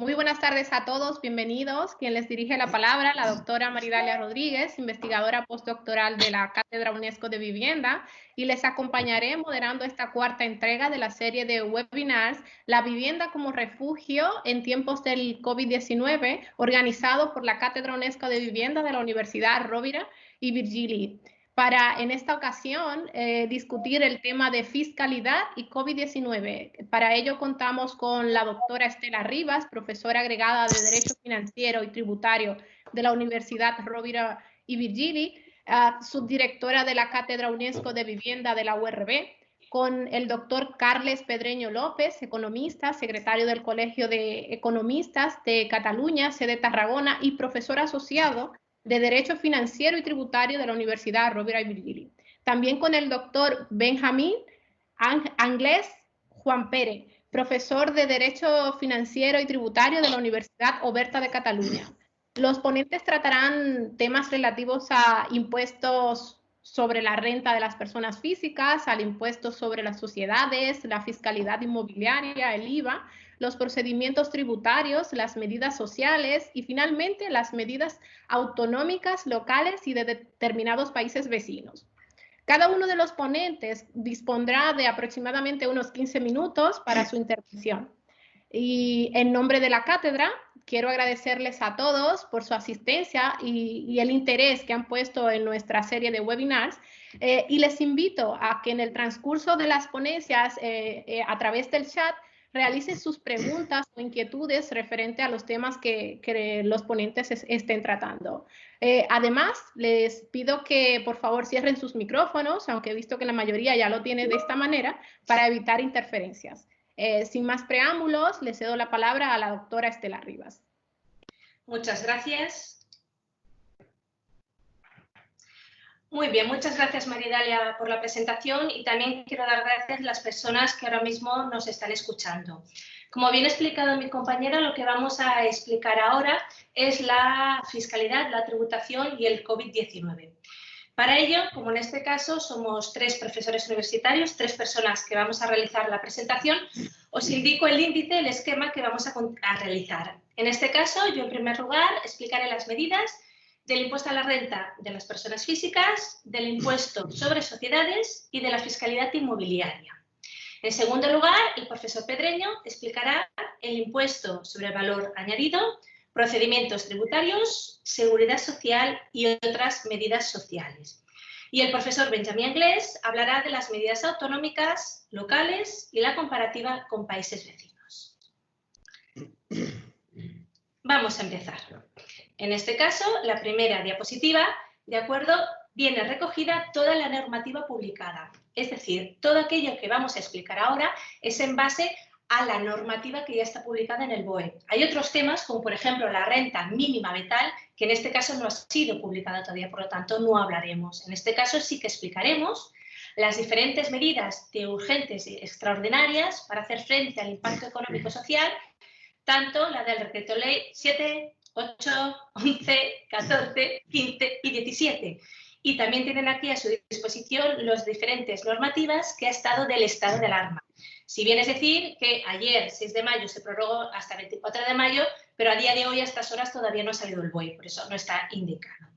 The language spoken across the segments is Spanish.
Muy buenas tardes a todos, bienvenidos. Quien les dirige la palabra, la doctora Maridalia Rodríguez, investigadora postdoctoral de la Cátedra UNESCO de Vivienda, y les acompañaré moderando esta cuarta entrega de la serie de webinars La vivienda como refugio en tiempos del COVID-19, organizado por la Cátedra UNESCO de Vivienda de la Universidad Rovira y Virgili, para en esta ocasión discutir el tema de fiscalidad y COVID-19. Para ello contamos con la doctora Estela Rivas, profesora agregada de Derecho Financiero y Tributario de la Universidad Rovira y Virgili, subdirectora de la Cátedra UNESCO de Vivienda de la URB, con el doctor Carles Pedreño López, economista, secretario del Colegio de Economistas de Cataluña, sede Tarragona, y profesor asociado de Derecho Financiero y Tributario de la Universidad Rovira y Virgili. También con el doctor Benjamín Anglès Juan Pere, profesor de Derecho Financiero y Tributario de la Universidad Oberta de Cataluña. Los ponentes tratarán temas relativos a impuestos sobre la renta de las personas físicas, al impuesto sobre las sociedades, la fiscalidad inmobiliaria, el IVA, los procedimientos tributarios, las medidas sociales y finalmente las medidas autonómicas, locales y de determinados países vecinos. Cada uno de los ponentes dispondrá de aproximadamente unos 15 minutos para su intervención. Y en nombre de la cátedra, quiero agradecerles a todos por su asistencia y el interés que han puesto en nuestra serie de webinars. Y les invito a que en el transcurso de las ponencias, a través del chat, realicen sus preguntas o inquietudes referente a los temas que los ponentes estén tratando. Además, les pido que por favor cierren sus micrófonos, aunque he visto que la mayoría ya lo tiene de esta manera, para evitar interferencias. Sin más preámbulos, le cedo la palabra a la doctora Estela Rivas. Muchas gracias. Muy bien, muchas gracias Maridalia por la presentación y también quiero dar gracias a las personas que ahora mismo nos están escuchando. Como bien ha explicado mi compañera, lo que vamos a explicar ahora es la fiscalidad, la tributación y el COVID-19. Para ello, como en este caso somos 3 profesores universitarios, 3 personas que vamos a realizar la presentación, os indico el índice, el esquema que vamos a realizar. En este caso, yo en primer lugar explicaré las medidas del impuesto a la renta de las personas físicas, del impuesto sobre sociedades y de la fiscalidad inmobiliaria. En segundo lugar, el profesor Pedreño explicará el impuesto sobre el valor añadido, procedimientos tributarios, seguridad social y otras medidas sociales. Y el profesor Benjamín Anglès hablará de las medidas autonómicas, locales y la comparativa con países vecinos. Vamos a empezar. En este caso, la primera diapositiva, de acuerdo, viene recogida toda la normativa publicada. Es decir, todo aquello que vamos a explicar ahora es en base a la normativa que ya está publicada en el BOE. Hay otros temas, como por ejemplo la renta mínima vital, que en este caso no ha sido publicada todavía, por lo tanto no hablaremos. En este caso sí que explicaremos las diferentes medidas de urgentes y extraordinarias para hacer frente al impacto económico-social, tanto la del Decreto Ley 7, 8, 11, 14, 15 y 17. Y también tienen aquí a su disposición las diferentes normativas que ha estado del estado de alarma. Si bien es decir que ayer, 6 de mayo, se prorrogó hasta 24 de mayo, pero a día de hoy, a estas horas, todavía no ha salido el BOE, por eso no está indicado.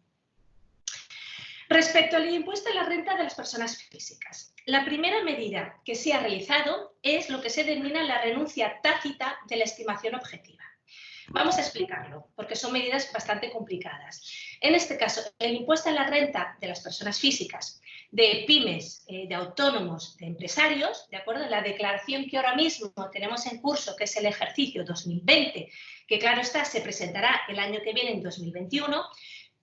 Respecto al impuesto a la renta de las personas físicas, la primera medida que se ha realizado es lo que se denomina la renuncia tácita de la estimación objetiva. Vamos a explicarlo, porque son medidas bastante complicadas. En este caso, el impuesto a la renta de las personas físicas, de pymes, de autónomos, de empresarios, ¿de acuerdo? La declaración que ahora mismo tenemos en curso, que es el ejercicio 2020, que claro está, se presentará el año que viene, en 2021,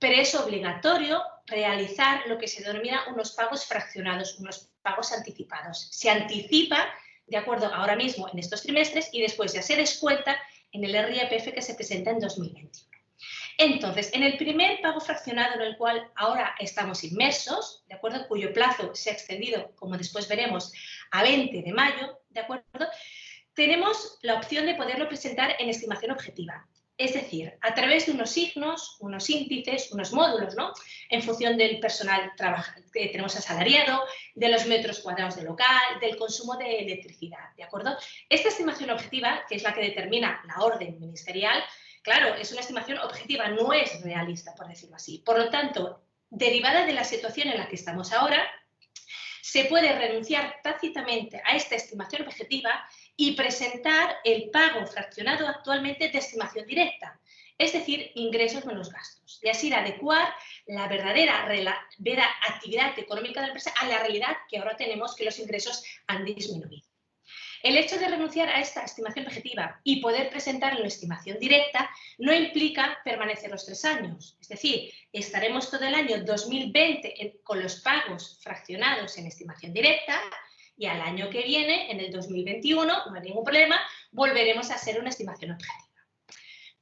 pero es obligatorio realizar lo que se denomina unos pagos fraccionados, unos pagos anticipados. Se anticipa, de acuerdo, ahora mismo en estos trimestres y después ya se descuenta en el RIPF que se presenta en 2021. Entonces, en el primer pago fraccionado en el cual ahora estamos inmersos, ¿de acuerdo?, cuyo plazo se ha extendido, como después veremos, a 20 de mayo, ¿de acuerdo?, tenemos la opción de poderlo presentar en estimación objetiva. Es decir, a través de unos signos, unos índices, unos módulos, ¿no? En función del personal que tenemos asalariado, de los metros cuadrados de local, del consumo de electricidad, ¿de acuerdo? Esta estimación objetiva, que es la que determina la orden ministerial, claro, es una estimación objetiva, no es realista, por decirlo así. Por lo tanto, derivada de la situación en la que estamos ahora, se puede renunciar tácitamente a esta estimación objetiva y presentar el pago fraccionado actualmente de estimación directa, es decir, ingresos menos gastos, y así adecuar la verdadera actividad económica de la empresa a la realidad que ahora tenemos, que los ingresos han disminuido. El hecho de renunciar a esta estimación objetiva y poder presentar la estimación directa no implica permanecer los 3 años. Es decir, estaremos todo el año 2020 con los pagos fraccionados en estimación directa y al año que viene, en el 2021, no hay ningún problema, volveremos a hacer una estimación objetiva.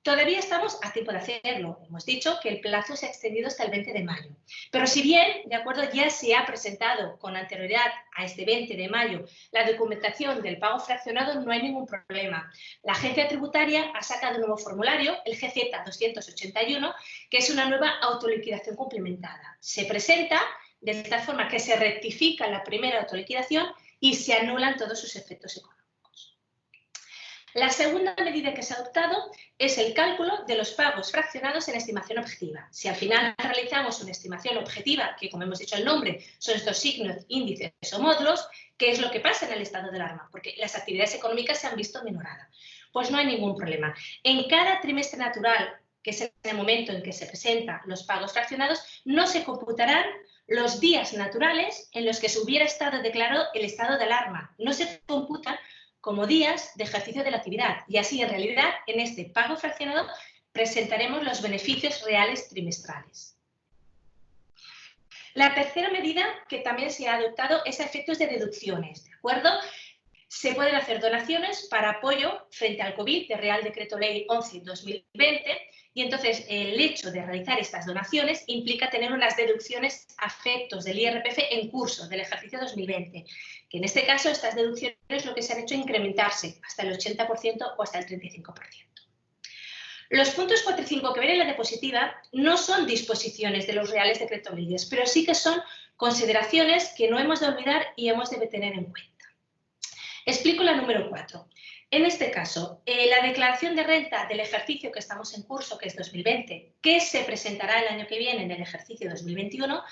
Todavía estamos a tiempo de hacerlo. Hemos dicho que el plazo se ha extendido hasta el 20 de mayo. Pero si bien, de acuerdo, ya se ha presentado con anterioridad a este 20 de mayo la documentación del pago fraccionado, no hay ningún problema. La agencia tributaria ha sacado un nuevo formulario, el GZ 281, que es una nueva autoliquidación complementada. Se presenta de tal forma que se rectifica la primera autoliquidación y se anulan todos sus efectos económicos. La segunda medida que se ha adoptado es el cálculo de los pagos fraccionados en estimación objetiva. Si al final realizamos una estimación objetiva, que como hemos dicho el nombre, son estos signos, índices o módulos, ¿qué es lo que pasa en el estado de alarma? Porque las actividades económicas se han visto minoradas. Pues no hay ningún problema. En cada trimestre natural, que es el momento en que se presentan los pagos fraccionados, no se computarán los días naturales en los que se hubiera estado declarado el estado de alarma. No se computan como días de ejercicio de la actividad y así en realidad en este pago fraccionado presentaremos los beneficios reales trimestrales. La tercera medida que también se ha adoptado es a efectos de deducciones, ¿de acuerdo? Se pueden hacer donaciones para apoyo frente al COVID de Real Decreto Ley 11/2020 y entonces el hecho de realizar estas donaciones implica tener unas deducciones a efectos del IRPF en curso del ejercicio 2020, que en este caso estas deducciones lo que se han hecho es incrementarse hasta el 80% o hasta el 35%. Los puntos 4 y 5 que ven en la diapositiva no son disposiciones de los reales decretos leyes, pero sí que son consideraciones que no hemos de olvidar y hemos de tener en cuenta. Explico la número 4. En este caso, la declaración de renta del ejercicio que estamos en curso, que es 2020, que se presentará el año que viene en el ejercicio 2021,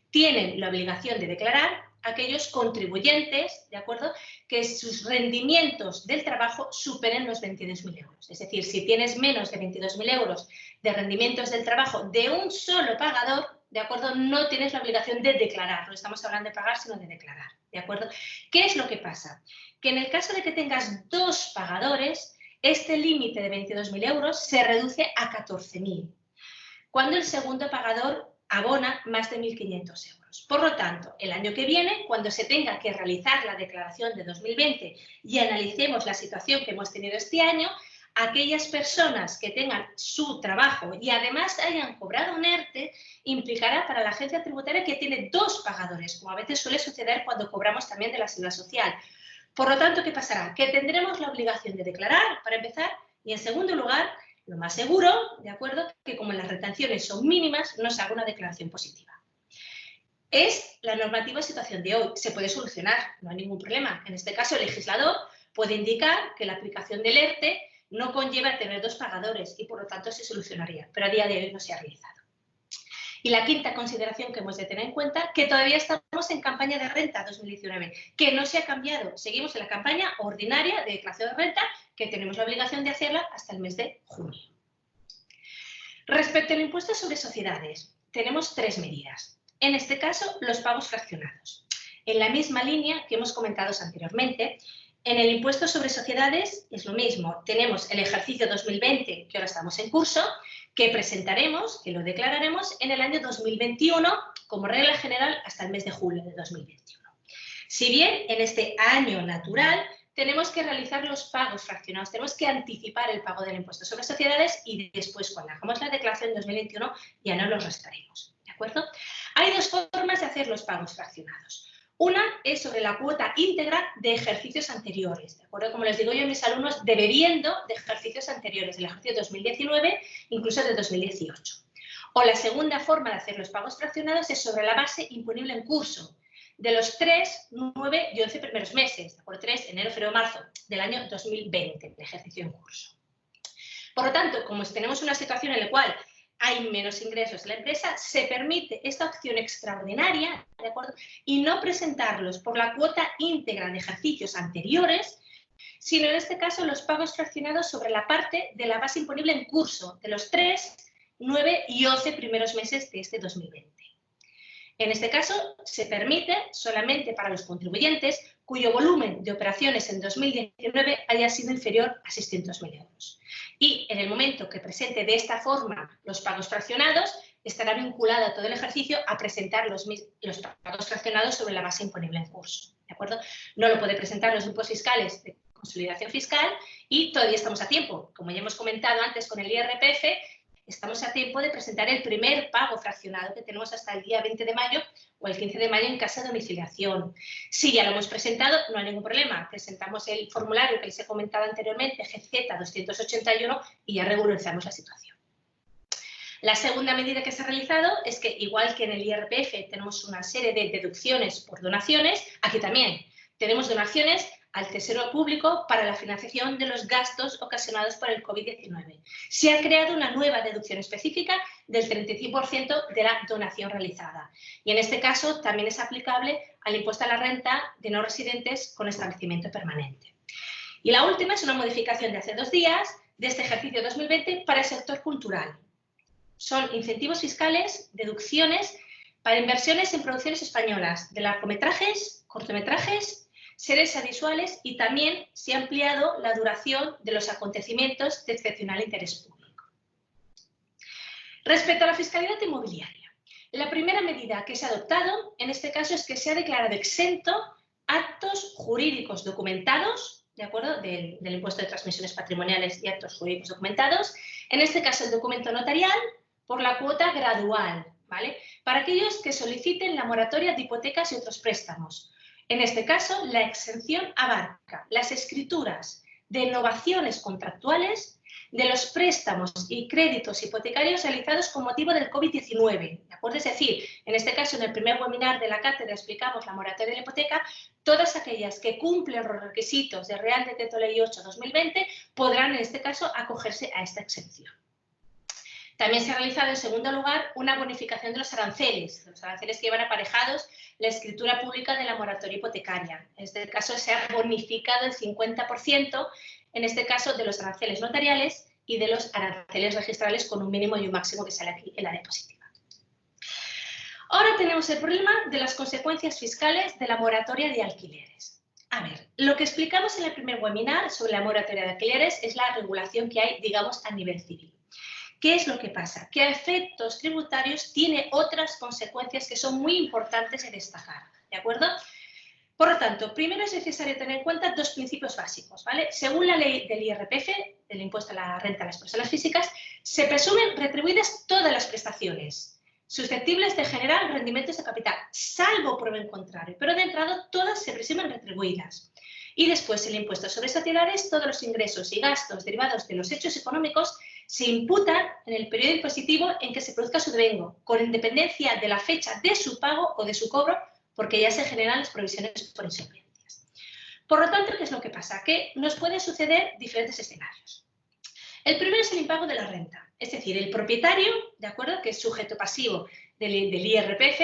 tienen la obligación de declarar aquellos contribuyentes, ¿de acuerdo?, que sus rendimientos del trabajo superen los 22.000 euros. Es decir, si tienes menos de 22.000 euros de rendimientos del trabajo de un solo pagador, ¿de acuerdo?, no tienes la obligación de declarar. No estamos hablando de pagar, sino de declarar, ¿de acuerdo? ¿Qué es lo que pasa? Que en el caso de que tengas 2 pagadores, este límite de 22.000 euros se reduce a 14.000, cuando el segundo pagador abona más de 1.500 euros. Por lo tanto, el año que viene, cuando se tenga que realizar la declaración de 2020 y analicemos la situación que hemos tenido este año, aquellas personas que tengan su trabajo y además hayan cobrado un ERTE, implicará para la agencia tributaria que tiene 2 pagadores, como a veces suele suceder cuando cobramos también de la seguridad social. Por lo tanto, ¿qué pasará? Que tendremos la obligación de declarar, para empezar, y en segundo lugar, lo más seguro, ¿de acuerdo?, que como las retenciones son mínimas, no se haga una declaración positiva. Es la normativa situación de hoy. Se puede solucionar, no hay ningún problema. En este caso, el legislador puede indicar que la aplicación del ERTE no conlleva tener 2 pagadores y, por lo tanto, se solucionaría. Pero a día de hoy no se ha realizado. Y la quinta consideración que hemos de tener en cuenta, que todavía estamos en campaña de renta 2019, que no se ha cambiado. Seguimos en la campaña ordinaria de declaración de renta, que tenemos la obligación de hacerla hasta el mes de junio. Respecto al impuesto sobre sociedades, tenemos 3 medidas. En este caso, los pagos fraccionados. En la misma línea que hemos comentado anteriormente, en el impuesto sobre sociedades es lo mismo. Tenemos el ejercicio 2020, que ahora estamos en curso, que presentaremos, que lo declararemos en el año 2021, como regla general, hasta el mes de julio de 2021. Si bien en este año natural tenemos que realizar los pagos fraccionados, tenemos que anticipar el pago del impuesto sobre sociedades y después, cuando hagamos la declaración en 2021, ya no los restaremos, ¿de acuerdo? Hay 2 formas de hacer los pagos fraccionados. Una es sobre la cuota íntegra de ejercicios anteriores, ¿de acuerdo? Como les digo yo a mis alumnos, debiendo de ejercicios anteriores, del ejercicio 2019, incluso de 2018. O la segunda forma de hacer los pagos fraccionados es sobre la base imponible en curso, de los 3, 9 y 11 primeros meses, ¿de acuerdo? 3, enero, febrero, marzo del año 2020, de ejercicio en curso. Por lo tanto, como tenemos una situación en la cual hay menos ingresos en la empresa, se permite esta opción extraordinaria, ¿de acuerdo? Y no presentarlos por la cuota íntegra de ejercicios anteriores, sino en este caso los pagos fraccionados sobre la parte de la base imponible en curso de los 3, 9 y 11 primeros meses de este 2020. En este caso, se permite solamente para los contribuyentes cuyo volumen de operaciones en 2019 haya sido inferior a 600.000 euros. Y en el momento que presente de esta forma los pagos fraccionados, estará vinculado a todo el ejercicio a presentar los pagos fraccionados sobre la base imponible en curso, ¿de acuerdo? No lo puede presentar los grupos fiscales de consolidación fiscal y todavía estamos a tiempo. Como ya hemos comentado antes con el IRPF, estamos a tiempo de presentar el primer pago fraccionado que tenemos hasta el día 20 de mayo o el 15 de mayo en caso de domiciliación. Si ya lo hemos presentado, no hay ningún problema. Presentamos el formulario que les he comentado anteriormente, GZ 281, y ya regularizamos la situación. La segunda medida que se ha realizado es que, igual que en el IRPF tenemos una serie de deducciones por donaciones, aquí también tenemos donaciones al Tesoro Público para la financiación de los gastos ocasionados por el COVID-19. Se ha creado una nueva deducción específica del 35% de la donación realizada. Y en este caso también es aplicable al impuesto a la renta de no residentes con establecimiento permanente. Y la última es una modificación de hace 2 días de este ejercicio 2020 para el sector cultural. Son incentivos fiscales, deducciones para inversiones en producciones españolas de largometrajes, cortometrajes, series audiovisuales, y también se ha ampliado la duración de los acontecimientos de excepcional interés público. Respecto a la fiscalidad inmobiliaria, la primera medida que se ha adoptado en este caso es que se ha declarado exento actos jurídicos documentados, ¿de acuerdo?, del impuesto de transmisiones patrimoniales y actos jurídicos documentados, en este caso el documento notarial, por la cuota gradual, ¿vale?, para aquellos que soliciten la moratoria de hipotecas y otros préstamos. En este caso, la exención abarca las escrituras de innovaciones contractuales de los préstamos y créditos hipotecarios realizados con motivo del COVID-19, ¿de acuerdo? Es decir, en este caso, en el primer webinar de la cátedra explicamos la moratoria de la hipoteca, todas aquellas que cumplen los requisitos del Real Decreto Ley 8/2020 podrán, en este caso, acogerse a esta exención. También se ha realizado, en segundo lugar, una bonificación de los aranceles que llevan aparejados la escritura pública de la moratoria hipotecaria. En este caso se ha bonificado el 50%, en este caso, de los aranceles notariales y de los aranceles registrales con un mínimo y un máximo que sale aquí en la diapositiva. Ahora tenemos el problema de las consecuencias fiscales de la moratoria de alquileres. A ver, lo que explicamos en el primer webinar sobre la moratoria de alquileres es la regulación que hay, digamos, a nivel civil. ¿Qué es lo que pasa? Que a efectos tributarios tiene otras consecuencias que son muy importantes de destacar, ¿de acuerdo? Por lo tanto, primero es necesario tener en cuenta 2 principios básicos, ¿vale? Según la ley del IRPF, del impuesto a la renta a las personas físicas, se presumen retribuidas todas las prestaciones susceptibles de generar rendimientos de capital, salvo prueba en contrario, pero de entrada todas se presumen retribuidas. Y después el impuesto sobre sociedades, todos los ingresos y gastos derivados de los hechos económicos se imputan en el periodo impositivo en que se produzca su devengo, con independencia de la fecha de su pago o de su cobro, porque ya se generan las provisiones por insolvencias. Por lo tanto, ¿qué es lo que pasa? Que nos pueden suceder diferentes escenarios. El primero es el impago de la renta, es decir, el propietario, ¿de acuerdo?, que es sujeto pasivo del IRPF,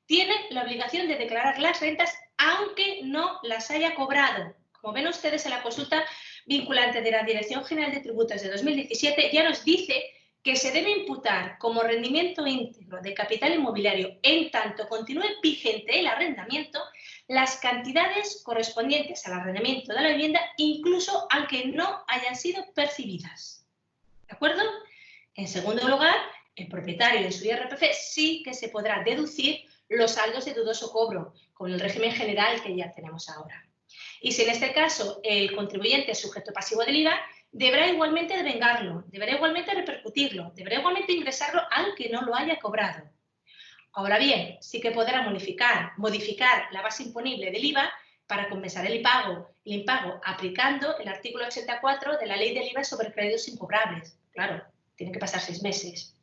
tiene la obligación de declarar las rentas aunque no las haya cobrado. Como ven ustedes en la consulta vinculante de la Dirección General de Tributos de 2017, ya nos dice que se debe imputar como rendimiento íntegro de capital inmobiliario en tanto continúe vigente el arrendamiento las cantidades correspondientes al arrendamiento de la vivienda, incluso aunque no hayan sido percibidas. ¿De acuerdo? En segundo lugar, el propietario en su IRPF sí que se podrá deducir los saldos de dudoso cobro, con el régimen general que ya tenemos ahora. Y si en este caso el contribuyente es sujeto pasivo del IVA, deberá igualmente devengarlo, deberá igualmente repercutirlo, deberá igualmente ingresarlo aunque no lo haya cobrado. Ahora bien, sí que podrá modificar la base imponible del IVA para compensar el impago aplicando el artículo 84 de la Ley del IVA sobre créditos incobrables. Claro, tiene que pasar 6 meses.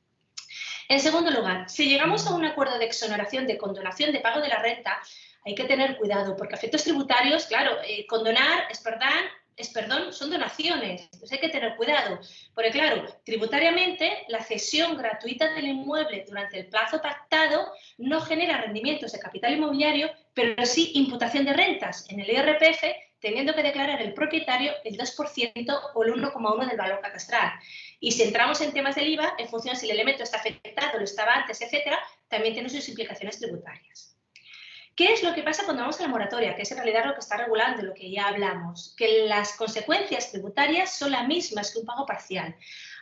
En segundo lugar, si llegamos a un acuerdo de exoneración de condonación de pago de la renta, hay que tener cuidado, porque a efectos tributarios, claro, condonar es perdón, son donaciones, entonces hay que tener cuidado, porque claro, tributariamente la cesión gratuita del inmueble durante el plazo pactado no genera rendimientos de capital inmobiliario, pero sí imputación de rentas en el IRPF, teniendo que declarar el propietario el 2% o el 1,1% del valor catastral. Y si entramos en temas del IVA, en función si el elemento está afectado, lo estaba antes, etcétera, también tiene sus implicaciones tributarias. ¿Qué es lo que pasa cuando vamos a la moratoria? Que es en realidad lo que está regulando, lo que ya hablamos. Que las consecuencias tributarias son las mismas que un pago parcial.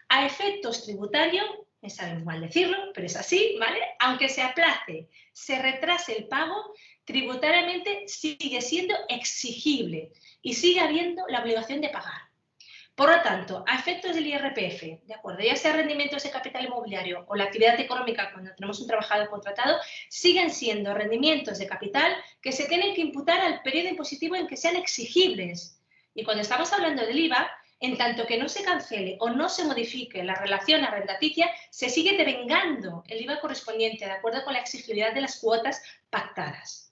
A efectos tributarios, me sabe mal decirlo, pero es así, ¿vale? Aunque se aplace, se retrase el pago, tributariamente sigue siendo exigible y sigue habiendo la obligación de pagar. Por lo tanto, a efectos del IRPF, ¿de acuerdo? Ya sea rendimientos de capital inmobiliario o la actividad económica cuando tenemos un trabajador contratado, siguen siendo rendimientos de capital que se tienen que imputar al periodo impositivo en que sean exigibles. Y cuando estamos hablando del IVA, en tanto que no se cancele o no se modifique la relación arrendaticia, se sigue devengando el IVA correspondiente de acuerdo con la exigibilidad de las cuotas pactadas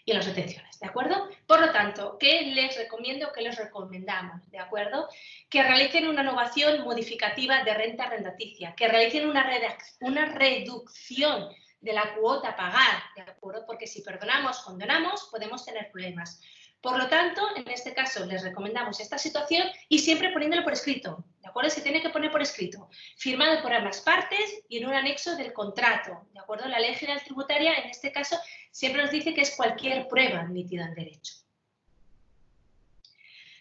y las retenciones, ¿de acuerdo? Por lo tanto, ¿qué les recomiendo? ¿Qué les recomendamos? ¿De acuerdo? Que realicen una innovación modificativa de renta arrendaticia, que realicen una reducción de la cuota a pagar, ¿de acuerdo? Porque si perdonamos, condonamos, podemos tener problemas. Por lo tanto, en este caso les recomendamos esta situación y siempre poniéndolo por escrito, ¿de acuerdo? Se tiene que poner por escrito, firmado por ambas partes y en un anexo del contrato, ¿de acuerdo? La Ley General Tributaria, en este caso, siempre nos dice que es cualquier prueba admitida en derecho.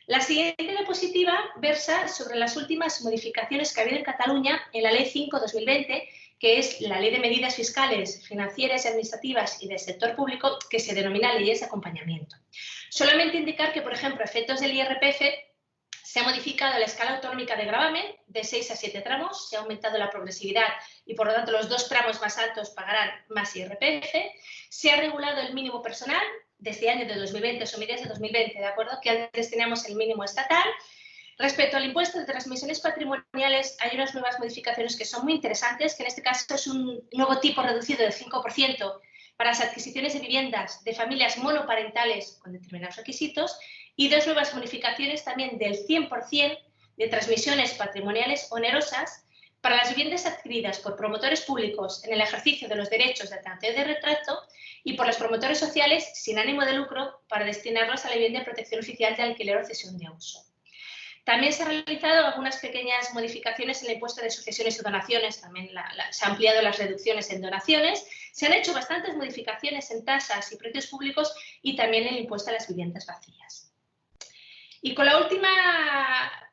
La siguiente diapositiva versa sobre las últimas modificaciones que ha habido en Cataluña en la Ley 5/2020, que es la Ley de Medidas Fiscales, Financieras y Administrativas y del Sector Público, que se denomina Leyes de Acompañamiento. Solamente indicar que, por ejemplo, a efectos del IRPF, se ha modificado la escala autonómica de gravamen de 6 a 7 tramos, se ha aumentado la progresividad y, por lo tanto, los 2 tramos más altos pagarán más IRPF, se ha regulado el mínimo personal desde año de 2020, son medidas de 2020, ¿de acuerdo? Que antes teníamos el mínimo estatal. Respecto al impuesto de transmisiones patrimoniales, hay unas nuevas modificaciones que son muy interesantes, que en este caso es un nuevo tipo reducido del 5% para las adquisiciones de viviendas de familias monoparentales con determinados requisitos y 2 nuevas modificaciones también del 100% de transmisiones patrimoniales onerosas para las viviendas adquiridas por promotores públicos en el ejercicio de los derechos de alternativo de retrato y por los promotores sociales sin ánimo de lucro para destinarlos a la vivienda de protección oficial de alquiler o cesión de uso. También se han realizado algunas pequeñas modificaciones en el impuesto de sucesiones y donaciones, también se han ampliado las reducciones en donaciones, se han hecho bastantes modificaciones en tasas y precios públicos y también en el impuesto a las viviendas vacías. Y con la última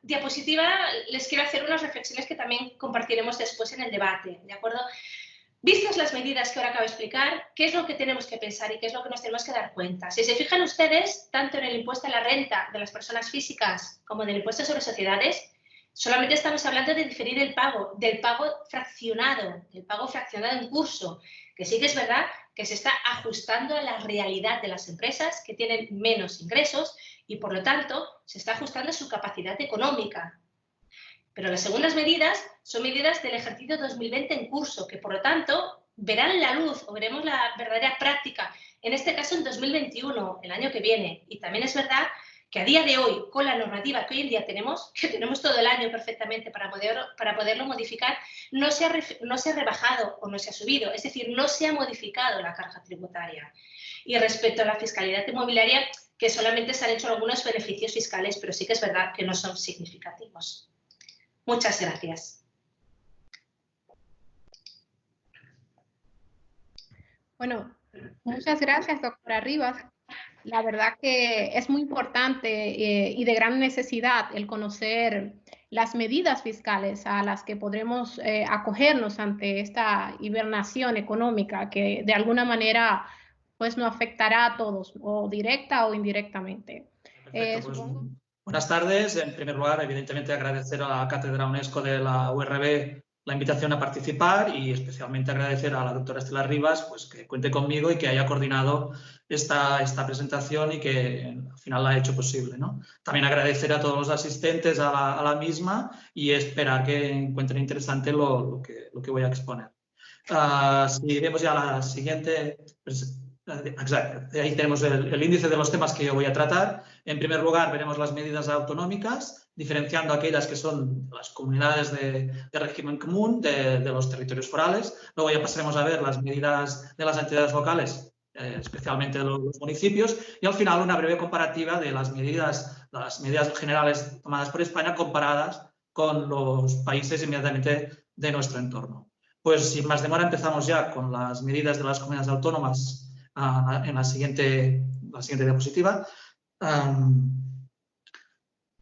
diapositiva les quiero hacer unas reflexiones que también compartiremos después en el debate, ¿de acuerdo? Vistas las medidas que ahora acabo de explicar, ¿qué es lo que tenemos que pensar y qué es lo que nos tenemos que dar cuenta? Si se fijan ustedes, tanto en el impuesto a la renta de las personas físicas como en el impuesto sobre sociedades, solamente estamos hablando de diferir el pago, del pago fraccionado en curso, que sí que es verdad que se está ajustando a la realidad de las empresas que tienen menos ingresos y, por lo tanto, se está ajustando a su capacidad económica. Pero las segundas medidas son medidas del ejercicio 2020 en curso, que por lo tanto verán la luz o veremos la verdadera práctica, en este caso en 2021, el año que viene. Y también es verdad que a día de hoy, con la normativa que hoy en día tenemos, que tenemos todo el año perfectamente para poderlo modificar, no se ha rebajado o no se ha subido, es decir, no se ha modificado la carga tributaria. Y respecto a la fiscalidad inmobiliaria, que solamente se han hecho algunos beneficios fiscales, pero sí que es verdad que no son significativos. Muchas gracias. Bueno, muchas gracias, doctora Rivas. La verdad que es muy importante y de gran necesidad el conocer las medidas fiscales a las que podremos acogernos ante esta hibernación económica que de alguna manera pues nos afectará a todos, o directa o indirectamente. Perfecto, pues, buenas tardes. En primer lugar, evidentemente, agradecer a la Cátedra UNESCO de la URB la invitación a participar y especialmente agradecer a la doctora Estela Rivas pues, que cuente conmigo y que haya coordinado esta presentación y que al final la ha hecho posible, ¿no? También agradecer a todos los asistentes a la misma y esperar que encuentren interesante lo que voy a exponer. Si vemos ya la siguiente... Exacto, ahí tenemos el índice de los temas que yo voy a tratar. En primer lugar, veremos las medidas autonómicas, diferenciando aquellas que son las comunidades de régimen común de los territorios forales. Luego ya pasaremos a ver las medidas de las entidades locales, especialmente de los municipios. Y al final una breve comparativa de las medidas generales tomadas por España comparadas con los países inmediatamente de nuestro entorno. Pues sin más demora empezamos ya con las medidas de las comunidades autónomas en la siguiente diapositiva.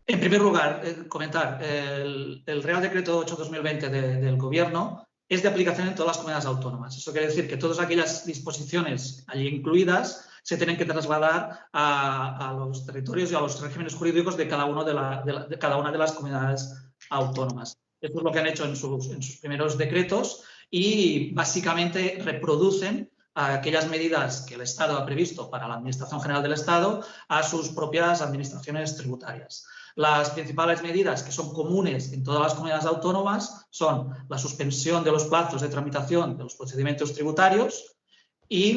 En primer lugar, comentar, el Real Decreto 8/2020 del Gobierno es de aplicación en todas las comunidades autónomas. Eso quiere decir que todas aquellas disposiciones allí incluidas se tienen que trasladar a los territorios y a los regímenes jurídicos de cada una de las comunidades autónomas. Esto es lo que han hecho en sus primeros decretos y básicamente reproducen aquellas medidas que el Estado ha previsto para la Administración General del Estado a sus propias administraciones tributarias. Las principales medidas que son comunes en todas las comunidades autónomas son la suspensión de los plazos de tramitación de los procedimientos tributarios y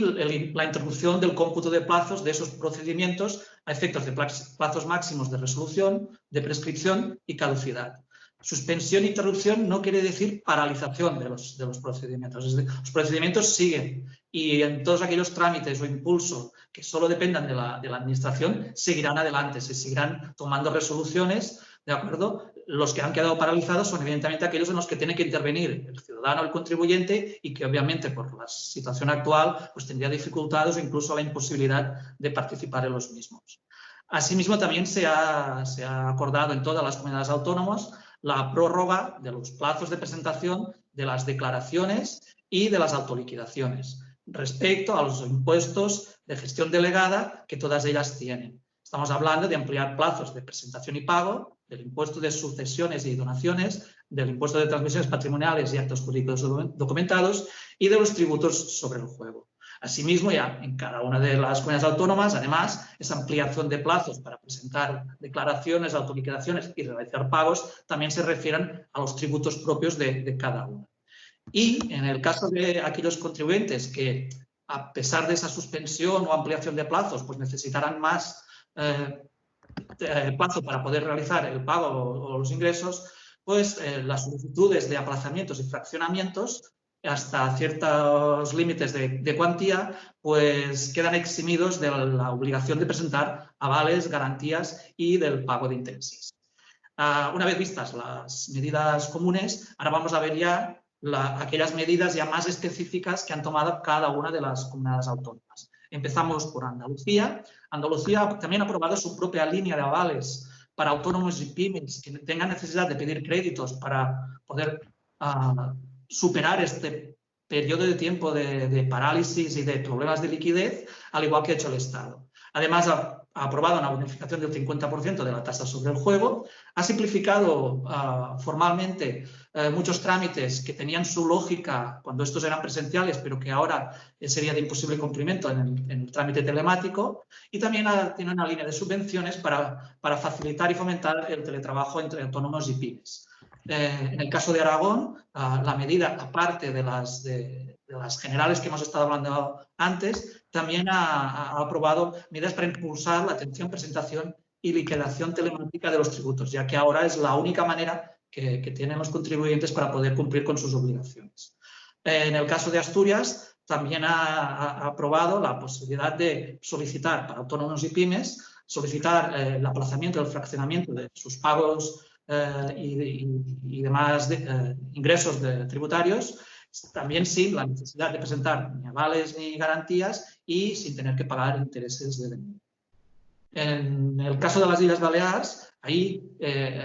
la introducción del cómputo de plazos de esos procedimientos a efectos de plazos máximos de resolución, de prescripción y caducidad. Suspensión e interrupción no quiere decir paralización de los procedimientos. Es decir, los procedimientos siguen y en todos aquellos trámites o impulso que solo dependan de la administración seguirán adelante, se seguirán tomando resoluciones, ¿de acuerdo? Los que han quedado paralizados son evidentemente aquellos en los que tiene que intervenir el ciudadano, el contribuyente y que obviamente por la situación actual pues tendría dificultades o incluso la imposibilidad de participar en los mismos. Asimismo también se ha acordado en todas las comunidades autónomas la prórroga de los plazos de presentación de las declaraciones y de las autoliquidaciones respecto a los impuestos de gestión delegada que todas ellas tienen. Estamos hablando de ampliar plazos de presentación y pago del impuesto de sucesiones y donaciones, del impuesto de transmisiones patrimoniales y actos jurídicos documentados y de los tributos sobre el juego. Asimismo, ya en cada una de las comunidades autónomas, además, esa ampliación de plazos para presentar declaraciones, autoliquidaciones y realizar pagos también se refieren a los tributos propios de cada una. Y en el caso de aquellos contribuyentes que, a pesar de esa suspensión o ampliación de plazos, pues necesitarán más plazo para poder realizar el pago o los ingresos, pues las solicitudes de aplazamientos y fraccionamientos hasta ciertos límites de cuantía, pues quedan eximidos de la obligación de presentar avales, garantías y del pago de intereses. Una vez vistas las medidas comunes, ahora vamos a ver ya aquellas medidas ya más específicas que han tomado cada una de las comunidades autónomas. Empezamos por Andalucía. Andalucía también ha aprobado su propia línea de avales para autónomos y pymes que tengan necesidad de pedir créditos para poder superar este periodo de tiempo de parálisis y de problemas de liquidez, al igual que ha hecho el Estado. Además, ha aprobado una bonificación del 50% de la tasa sobre el juego, ha simplificado formalmente muchos trámites que tenían su lógica cuando estos eran presenciales, pero que ahora sería de imposible cumplimiento en el trámite telemático, y también tiene una línea de subvenciones para facilitar y fomentar el teletrabajo entre autónomos y pymes. En el caso de Aragón, la medida, aparte de las generales que hemos estado hablando antes, también ha aprobado medidas para impulsar la atención, presentación y liquidación telemática de los tributos, ya que ahora es la única manera que tienen los contribuyentes para poder cumplir con sus obligaciones. En el caso de Asturias, también ha aprobado la posibilidad de solicitar para autónomos y pymes, solicitar el aplazamiento del fraccionamiento de sus pagos y demás ingresos tributarios, también sin la necesidad de presentar ni avales ni garantías y sin tener que pagar intereses de demanda. En el caso de las Islas Baleares, ahí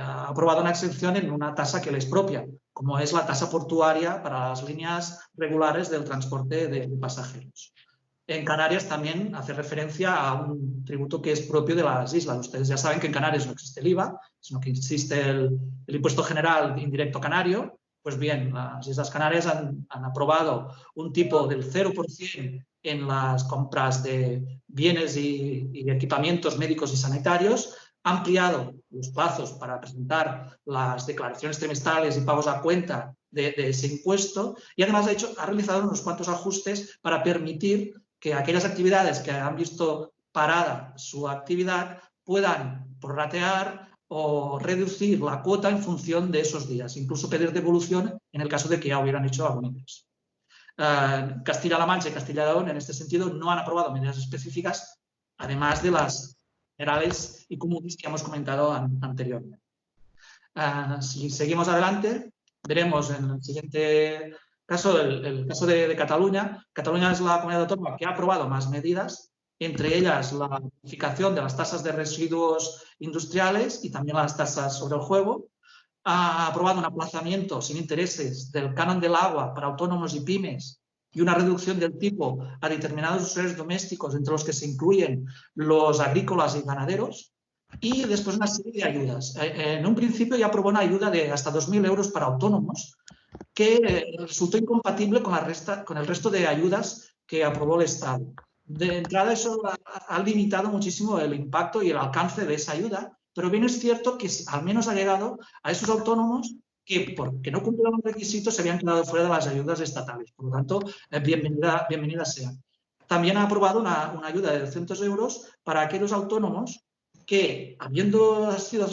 ha aprobado una exención en una tasa que les propia, como es la tasa portuaria para las líneas regulares del transporte de pasajeros. En Canarias también hace referencia a un tributo que es propio de las islas. Ustedes ya saben que en Canarias no existe el IVA, sino que existe el impuesto general indirecto canario. Pues bien, las Islas Canarias han aprobado un tipo del 0% en las compras de bienes y equipamientos médicos y sanitarios, ha ampliado los plazos para presentar las declaraciones trimestrales y pagos a cuenta de ese impuesto y además ha realizado unos cuantos ajustes para permitir que aquellas actividades que han visto parada su actividad puedan prorratear o reducir la cuota en función de esos días, incluso pedir devolución en el caso de que ya hubieran hecho algún ingreso. Castilla-La Mancha y Castilla y León, en este sentido, no han aprobado medidas específicas, además de las generales y comunes que hemos comentado anteriormente. Si seguimos adelante, veremos en el siguiente caso, el caso de Cataluña. Cataluña es la comunidad autónoma que ha aprobado más medidas, entre ellas la modificación de las tasas de residuos industriales y también las tasas sobre el juego. Ha aprobado un aplazamiento sin intereses del canon del agua para autónomos y pymes y una reducción del tipo a determinados usuarios domésticos, entre los que se incluyen los agrícolas y ganaderos, y después una serie de ayudas. En un principio ya aprobó una ayuda de hasta 2.000 euros para autónomos, que resultó incompatible con el resto de ayudas que aprobó el Estado. De entrada, eso ha limitado muchísimo el impacto y el alcance de esa ayuda, pero bien es cierto que al menos ha llegado a esos autónomos que, porque no cumplieron los requisitos, se habían quedado fuera de las ayudas estatales. Por lo tanto, bienvenida sea. También ha aprobado una ayuda de 200 euros para aquellos autónomos que, habiendo sido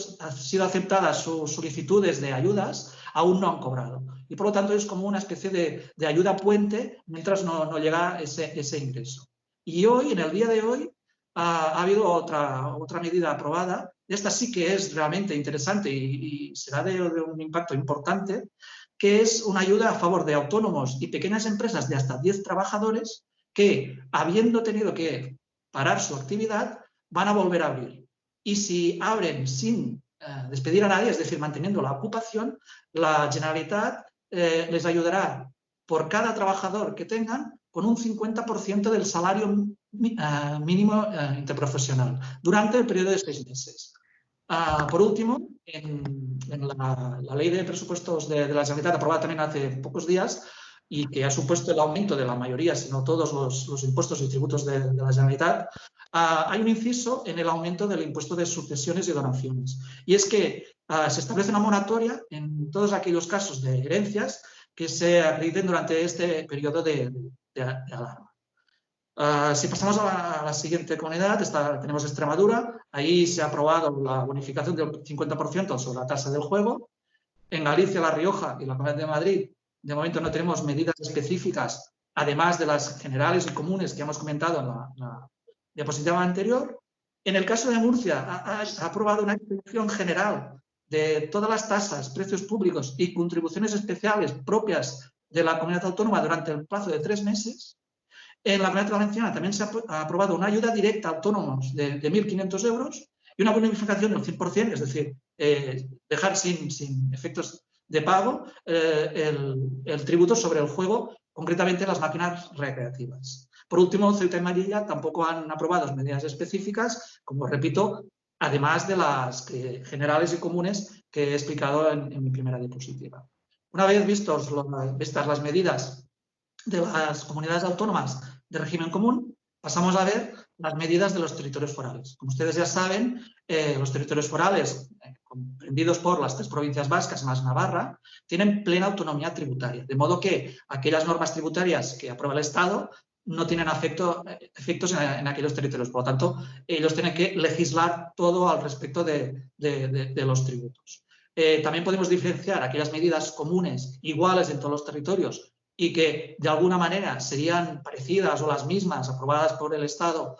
aceptadas sus solicitudes de ayudas, aún no han cobrado. Y por lo tanto es como una especie de ayuda puente mientras no llega ese ingreso. Y hoy, en el día de hoy, ha habido otra medida aprobada. Esta sí que es realmente interesante y será de un impacto importante, que es una ayuda a favor de autónomos y pequeñas empresas de hasta 10 trabajadores que, habiendo tenido que parar su actividad, van a volver a abrir. Y si abren sin despedir a nadie, es decir, manteniendo la ocupación, la Generalitat les ayudará por cada trabajador que tengan con un 50% del salario mínimo interprofesional durante el periodo de 6 meses. Por último, en la ley de presupuestos de la Generalitat, aprobada también hace pocos días, y que ha supuesto el aumento de la mayoría, si no todos los impuestos y tributos de la Generalitat, hay un inciso en el aumento del impuesto de sucesiones y donaciones. Y es que se establece una moratoria en todos aquellos casos de herencias que se acrediten durante este periodo de alarma. Si pasamos a la siguiente comunidad, tenemos Extremadura. Ahí se ha aprobado la bonificación del 50% sobre la tasa del juego. En Galicia, La Rioja y la Comunidad de Madrid, de momento no tenemos medidas específicas, además de las generales y comunes que hemos comentado en la diapositiva anterior. En el caso de Murcia, ha aprobado una extensión general de todas las tasas, precios públicos y contribuciones especiales propias de la comunidad autónoma durante el plazo de 3 meses. En la Comunidad Valenciana también se ha aprobado una ayuda directa a autónomos de 1.500 euros y una bonificación del 100%, es decir, dejar sin efectos de pago el tributo sobre el juego, concretamente las máquinas recreativas. Por último, Ceuta y Melilla tampoco han aprobado medidas específicas, como repito, además de las generales y comunes que he explicado en mi primera diapositiva. Una vez vistas las medidas de las comunidades autónomas de régimen común, pasamos a ver las medidas de los territorios forales. Como ustedes ya saben, los territorios forales, comprendidos por las 3 provincias vascas más Navarra, tienen plena autonomía tributaria, de modo que aquellas normas tributarias que aprueba el Estado no tienen efectos en aquellos territorios. Por lo tanto, ellos tienen que legislar todo al respecto de los tributos. También podemos diferenciar aquellas medidas comunes iguales en todos los territorios y que de alguna manera serían parecidas o las mismas aprobadas por el Estado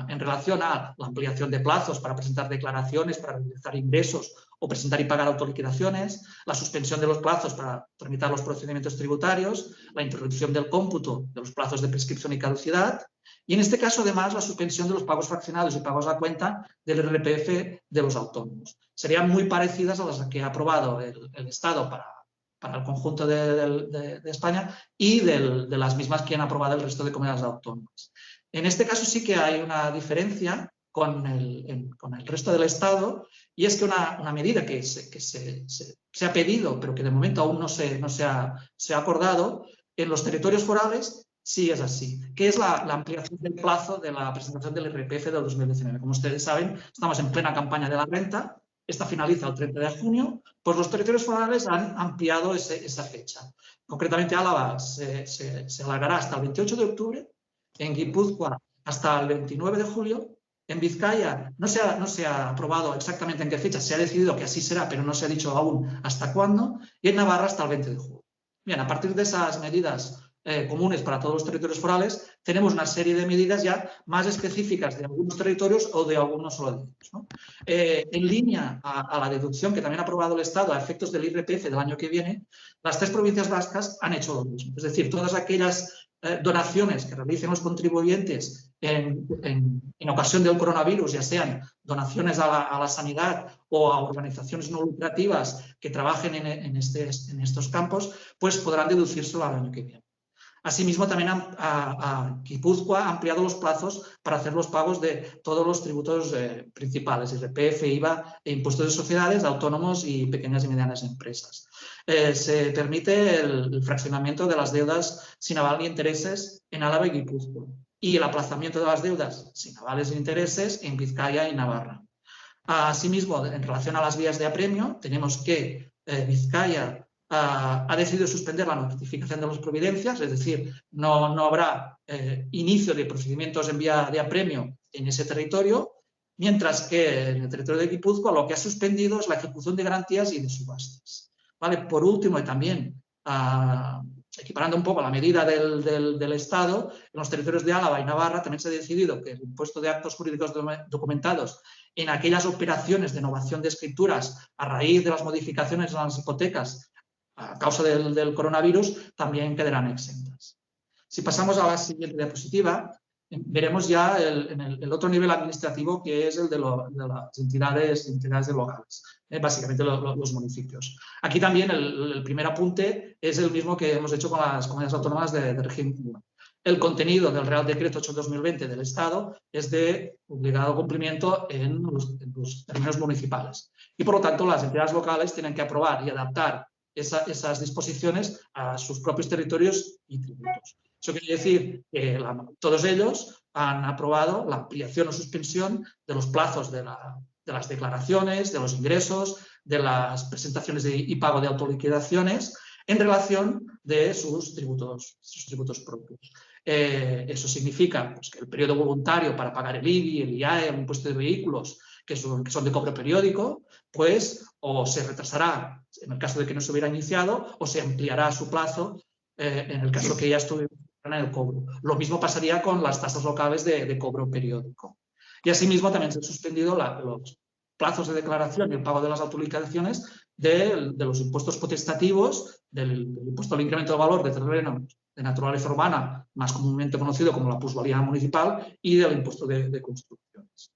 en relación a la ampliación de plazos para presentar declaraciones, para realizar ingresos o presentar y pagar autoliquidaciones, la suspensión de los plazos para tramitar los procedimientos tributarios, la interrupción del cómputo de los plazos de prescripción y caducidad y, en este caso, además, la suspensión de los pagos fraccionados y pagos a cuenta del IRPF de los autónomos. Serían muy parecidas a las que ha aprobado el Estado para el conjunto de España y de las mismas que han aprobado el resto de comunidades autónomas. En este caso sí que hay una diferencia con el resto del Estado, y es que una medida que se ha pedido, pero que de momento aún no se ha acordado, en los territorios forales sí es así, que es la ampliación del plazo de la presentación del IRPF del 2019. Como ustedes saben, estamos en plena campaña de la renta, esta finaliza el 30 de junio, pues los territorios forales han ampliado esa fecha. Concretamente, Álava se alargará hasta el 28 de octubre, en Guipúzcoa hasta el 29 de julio, en Vizcaya no se ha aprobado exactamente en qué fecha, se ha decidido que así será, pero no se ha dicho aún hasta cuándo, y en Navarra hasta el 20 de julio. Bien, a partir de esas medidas comunes para todos los territorios forales, tenemos una serie de medidas ya más específicas de algunos territorios o de algunos solo de ellos, ¿no? En línea a la deducción que también ha aprobado el Estado a efectos del IRPF del año que viene, las 3 provincias vascas han hecho lo mismo. Es decir, todas aquellas donaciones que realicen los contribuyentes en ocasión del coronavirus, ya sean donaciones a la sanidad o a organizaciones no lucrativas que trabajen en estos campos, pues podrán deducírselo al año que viene. Asimismo, también Guipúzcoa ha ampliado los plazos para hacer los pagos de todos los tributos principales, IRPF, IVA e impuestos de sociedades, de autónomos y pequeñas y medianas empresas. Se permite el fraccionamiento de las deudas sin aval ni intereses en Álava y Guipúzcoa y el aplazamiento de las deudas sin avales ni intereses en Vizcaya y Navarra. Asimismo, en relación a las vías de apremio, tenemos que Vizcaya ha decidido suspender la notificación de las providencias, es decir, no habrá inicio de procedimientos en vía de apremio en ese territorio, mientras que en el territorio de Guipúzcoa lo que ha suspendido es la ejecución de garantías y de subastas. ¿Vale? Por último, y también equiparando un poco la medida del Estado, en los territorios de Álava y Navarra también se ha decidido que el impuesto de actos jurídicos documentados en aquellas operaciones de innovación de escrituras a raíz de las modificaciones en las hipotecas a causa del coronavirus también quedarán exentas. Si pasamos a la siguiente diapositiva, veremos ya el otro nivel administrativo, que es el de las entidades locales, básicamente los municipios. Aquí también el primer apunte es el mismo que hemos hecho con las comunidades autónomas de régimen común. El contenido del Real Decreto 8/2020 del Estado es de obligado cumplimiento en los términos municipales y, por lo tanto, las entidades locales tienen que aprobar y adaptar esas disposiciones a sus propios territorios y tributos. Eso quiere decir que todos ellos han aprobado la ampliación o suspensión de los plazos de las declaraciones, de los ingresos, de las presentaciones y pago de autoliquidaciones en relación de sus tributos propios. Eso significa pues, que el periodo voluntario para pagar el IBI, el IAE, el impuesto de vehículos, que son de cobro periódico, pues o se retrasará en el caso de que no se hubiera iniciado o se ampliará su plazo en el caso que ya estuviera en el cobro. Lo mismo pasaría con las tasas locales de cobro periódico. Y asimismo también se han suspendido los plazos de declaración y el pago de las autoliquidaciones de los impuestos potestativos, del impuesto al incremento de valor de terrenos de naturaleza urbana, más comúnmente conocido como la plusvalía municipal, y del impuesto de construcciones.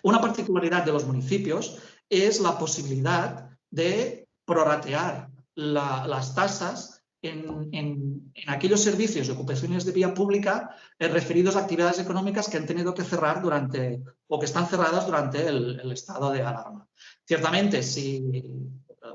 Una particularidad de los municipios es la posibilidad de prorratear las tasas en aquellos servicios y ocupaciones de vía pública referidos a actividades económicas que han tenido que cerrar o que están cerradas durante el estado de alarma. Ciertamente, si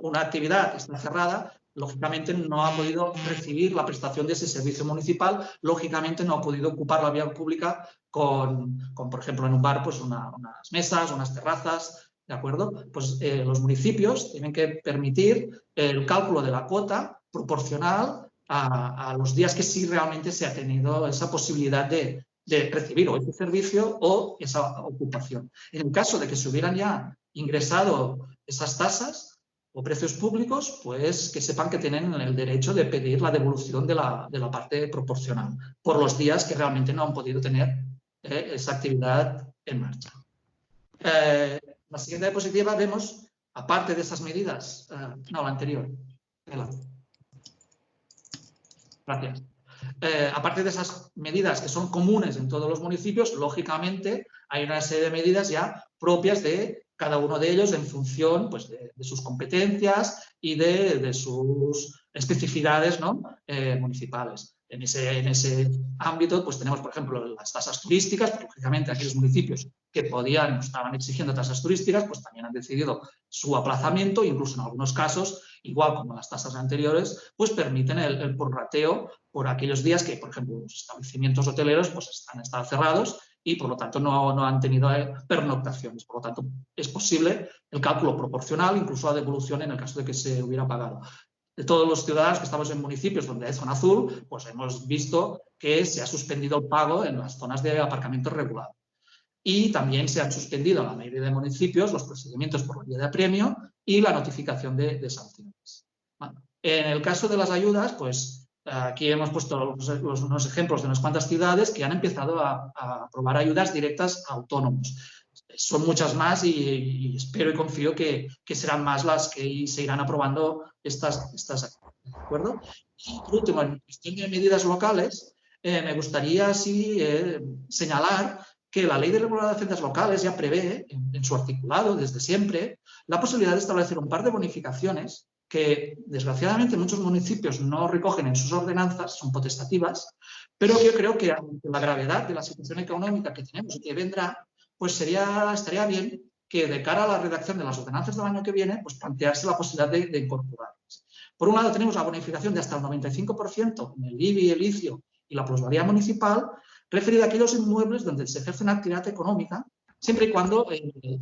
una actividad está cerrada, lógicamente no ha podido recibir la prestación de ese servicio municipal, lógicamente no ha podido ocupar la vía pública con por ejemplo, en un bar, pues unas mesas, unas terrazas, ¿de acuerdo? Pues los municipios tienen que permitir el cálculo de la cuota proporcional a los días que sí realmente se ha tenido esa posibilidad de recibir o ese servicio o esa ocupación. En el caso de que se hubieran ya ingresado esas tasas o precios públicos, pues que sepan que tienen el derecho de pedir la devolución de la parte proporcional por los días que realmente no han podido tener esa actividad en marcha. En la siguiente diapositiva vemos, aparte de esas medidas, no, la anterior. Gracias. Aparte de esas medidas que son comunes en todos los municipios, lógicamente hay una serie de medidas ya propias de cada uno de ellos en función pues, de sus competencias y de sus especificidades, ¿no? Municipales. en ese ámbito, pues tenemos, por ejemplo, las tasas turísticas, porque lógicamente aquellos municipios que estaban exigiendo tasas turísticas, pues también han decidido su aplazamiento, incluso en algunos casos, igual como las tasas anteriores, pues permiten el prorrateo por aquellos días que, por ejemplo, los establecimientos hoteleros pues han estado cerrados y, por lo tanto, no han tenido pernoctaciones. Por lo tanto, es posible el cálculo proporcional, incluso la devolución en el caso de que se hubiera pagado. De todos los ciudadanos que estamos en municipios donde hay zona azul, pues hemos visto que se ha suspendido el pago en las zonas de aparcamiento regulado. Y también se han suspendido en la mayoría de municipios los procedimientos por la vía de apremio y la notificación de sanciones. Bueno, en el caso de las ayudas, pues aquí hemos puesto unos ejemplos de unas cuantas ciudades que han empezado a aprobar ayudas directas a autónomos. Son muchas más y espero y confío que serán más las que se irán aprobando estas ayudas, ¿de acuerdo? Y por último, en cuestión de medidas locales, me gustaría así señalar que la Ley de Regulación de Haciendas Locales ya prevé, en su articulado, desde siempre, la posibilidad de establecer un par de bonificaciones que, desgraciadamente, muchos municipios no recogen en sus ordenanzas, son potestativas, pero yo creo que ante la gravedad de la situación económica que tenemos y que vendrá, pues estaría bien que, de cara a la redacción de las ordenanzas del año que viene, pues plantearse la posibilidad de incorporarlas. Por un lado, tenemos la bonificación de hasta el 95% en el IBI, el ICIO y la plusvalía municipal, referida a aquellos inmuebles donde se ejerce una actividad económica, siempre y cuando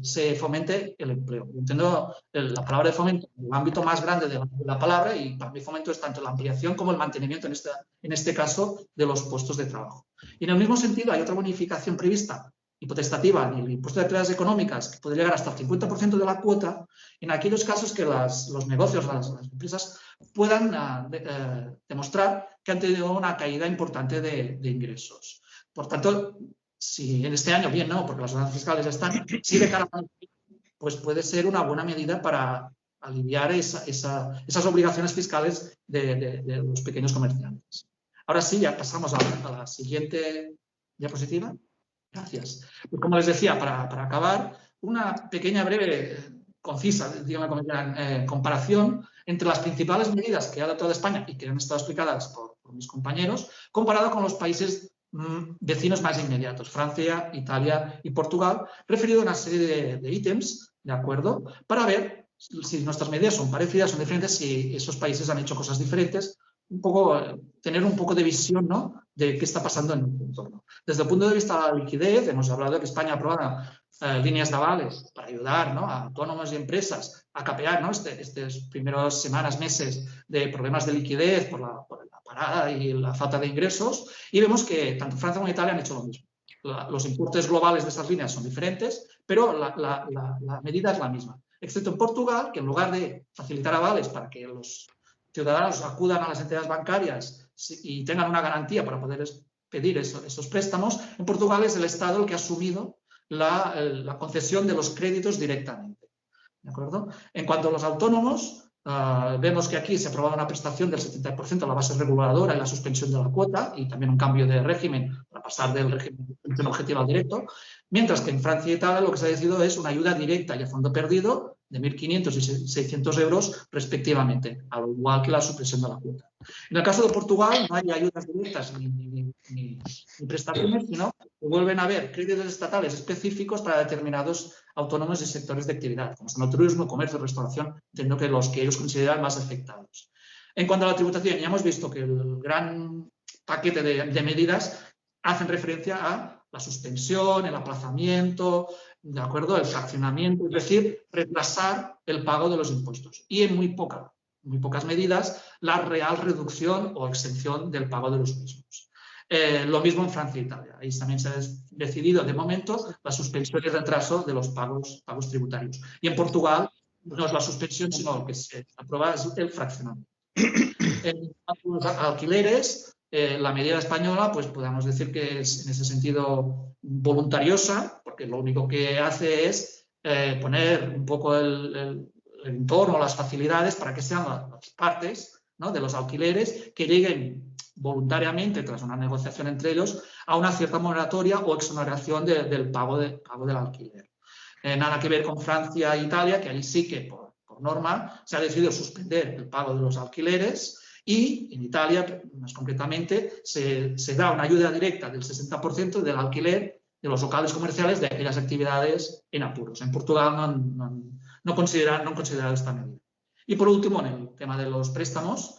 se fomente el empleo. Yo entiendo la palabra de fomento en el ámbito más grande de la palabra, y para mí fomento es tanto la ampliación como el mantenimiento, en este caso, de los puestos de trabajo. Y en el mismo sentido hay otra bonificación prevista y potestativa en el impuesto de actividades económicas, que puede llegar hasta el 50% de la cuota, en aquellos casos que los negocios, las empresas, puedan demostrar que han tenido una caída importante de ingresos. Por tanto, si en este año, bien, no, porque las ordenanzas fiscales están, si de cara a pues puede ser una buena medida para aliviar esas obligaciones fiscales de los pequeños comerciantes. Ahora sí, ya pasamos a la siguiente diapositiva. Gracias. Pues como les decía, para acabar, una pequeña, breve, concisa, digamos, comparación entre las principales medidas que ha adoptado España y que han estado explicadas por mis compañeros, comparado con los países vecinos más inmediatos, Francia, Italia y Portugal, referido a una serie de ítems, ¿de acuerdo?, para ver si nuestras medidas son parecidas, son diferentes, si esos países han hecho cosas diferentes, tener un poco de visión, ¿no?, de qué está pasando en el entorno. Desde el punto de vista de la liquidez, hemos hablado de que España ha aprobado líneas de avales para ayudar, ¿no?, a autónomos y empresas a capear, ¿no?, estas primeras semanas, meses de problemas de liquidez por la parada y la falta de ingresos, y vemos que tanto Francia como Italia han hecho lo mismo. Los importes globales de estas líneas son diferentes, pero la medida es la misma, excepto en Portugal, que en lugar de facilitar avales para que los ciudadanos acudan a las entidades bancarias y tengan una garantía para poder pedir esos préstamos, en Portugal es el Estado el que ha asumido la concesión de los créditos directamente, ¿de acuerdo? En cuanto a los autónomos, vemos que aquí se aprobaba una prestación del 70% a la base reguladora y la suspensión de la cuota, y también un cambio de régimen para pasar del régimen de suspensión objetiva al directo, mientras que en Francia y Italia lo que se ha decidido es una ayuda directa y a fondo perdido de 1.500 y 600 euros respectivamente, al igual que la supresión de la cuota. En el caso de Portugal no hay ayudas directas ni prestaciones, sino que vuelven a haber créditos estatales específicos para determinados autónomos y sectores de actividad, como son el turismo, comercio, restauración, entiendo que los que ellos consideran más afectados. En cuanto a la tributación, ya hemos visto que el gran paquete de medidas hacen referencia a la suspensión, el aplazamiento, ¿de acuerdo?, el fraccionamiento, es decir, retrasar el pago de los impuestos. Y en muy pocas medidas, la real reducción o exención del pago de los mismos. Lo mismo en Francia e Italia. Ahí también se ha decidido, de momento, la suspensión y retraso de los pagos tributarios. Y en Portugal no es la suspensión, sino que se aprueba el fraccionamiento. En cuanto a los alquileres, la medida española, pues podemos decir que es en ese sentido voluntariosa, porque lo único que hace es poner un poco el entorno, las facilidades para que sean las partes, ¿no?, de los alquileres que lleguen voluntariamente, tras una negociación entre ellos, a una cierta moratoria o exoneración del pago del alquiler. Nada que ver con Francia e Italia, que ahí sí que por norma se ha decidido suspender el pago de los alquileres Y en Italia, más concretamente, se da una ayuda directa del 60% del alquiler de los locales comerciales de aquellas actividades en apuros. En Portugal no han considerado esta medida. Y por último, en el tema de los préstamos,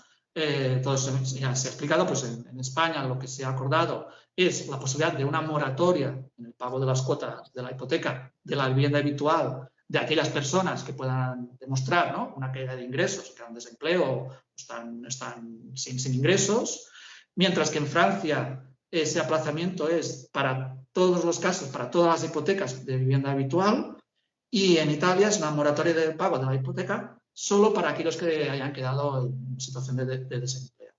todo eso ya se ha explicado, pues en España lo que se ha acordado es la posibilidad de una moratoria en el pago de las cuotas de la hipoteca de la vivienda habitual de aquellas personas que puedan demostrar, ¿no?, una caída de ingresos, que han desempleo o están sin ingresos, mientras que en Francia ese aplazamiento es para todos los casos, para todas las hipotecas de vivienda habitual, y en Italia es una moratoria del pago de la hipoteca solo para aquellos que hayan quedado en situación de desempleo.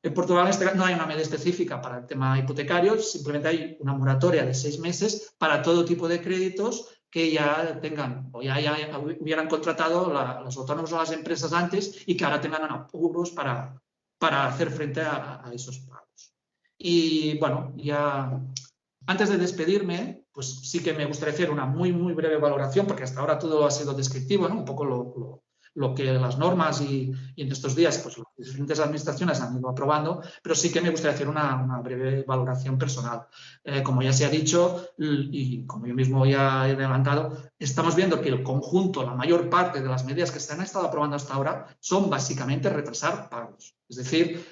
En Portugal no hay una medida específica para el tema hipotecario, simplemente hay una moratoria de 6 meses para todo tipo de créditos que ya tengan o ya hubieran contratado los autónomos o las empresas antes y que ahora tengan apuros para hacer frente a esos pagos. Y bueno, ya antes de despedirme, pues sí que me gustaría hacer una muy breve valoración, porque hasta ahora todo ha sido descriptivo, ¿no?, un poco lo que las normas y en estos días pues las diferentes administraciones han ido aprobando, pero sí que me gustaría hacer una breve valoración personal. Como ya se ha dicho y como yo mismo ya he adelantado, estamos viendo que el conjunto, la mayor parte de las medidas que se han estado aprobando hasta ahora son básicamente retrasar pagos. Es decir,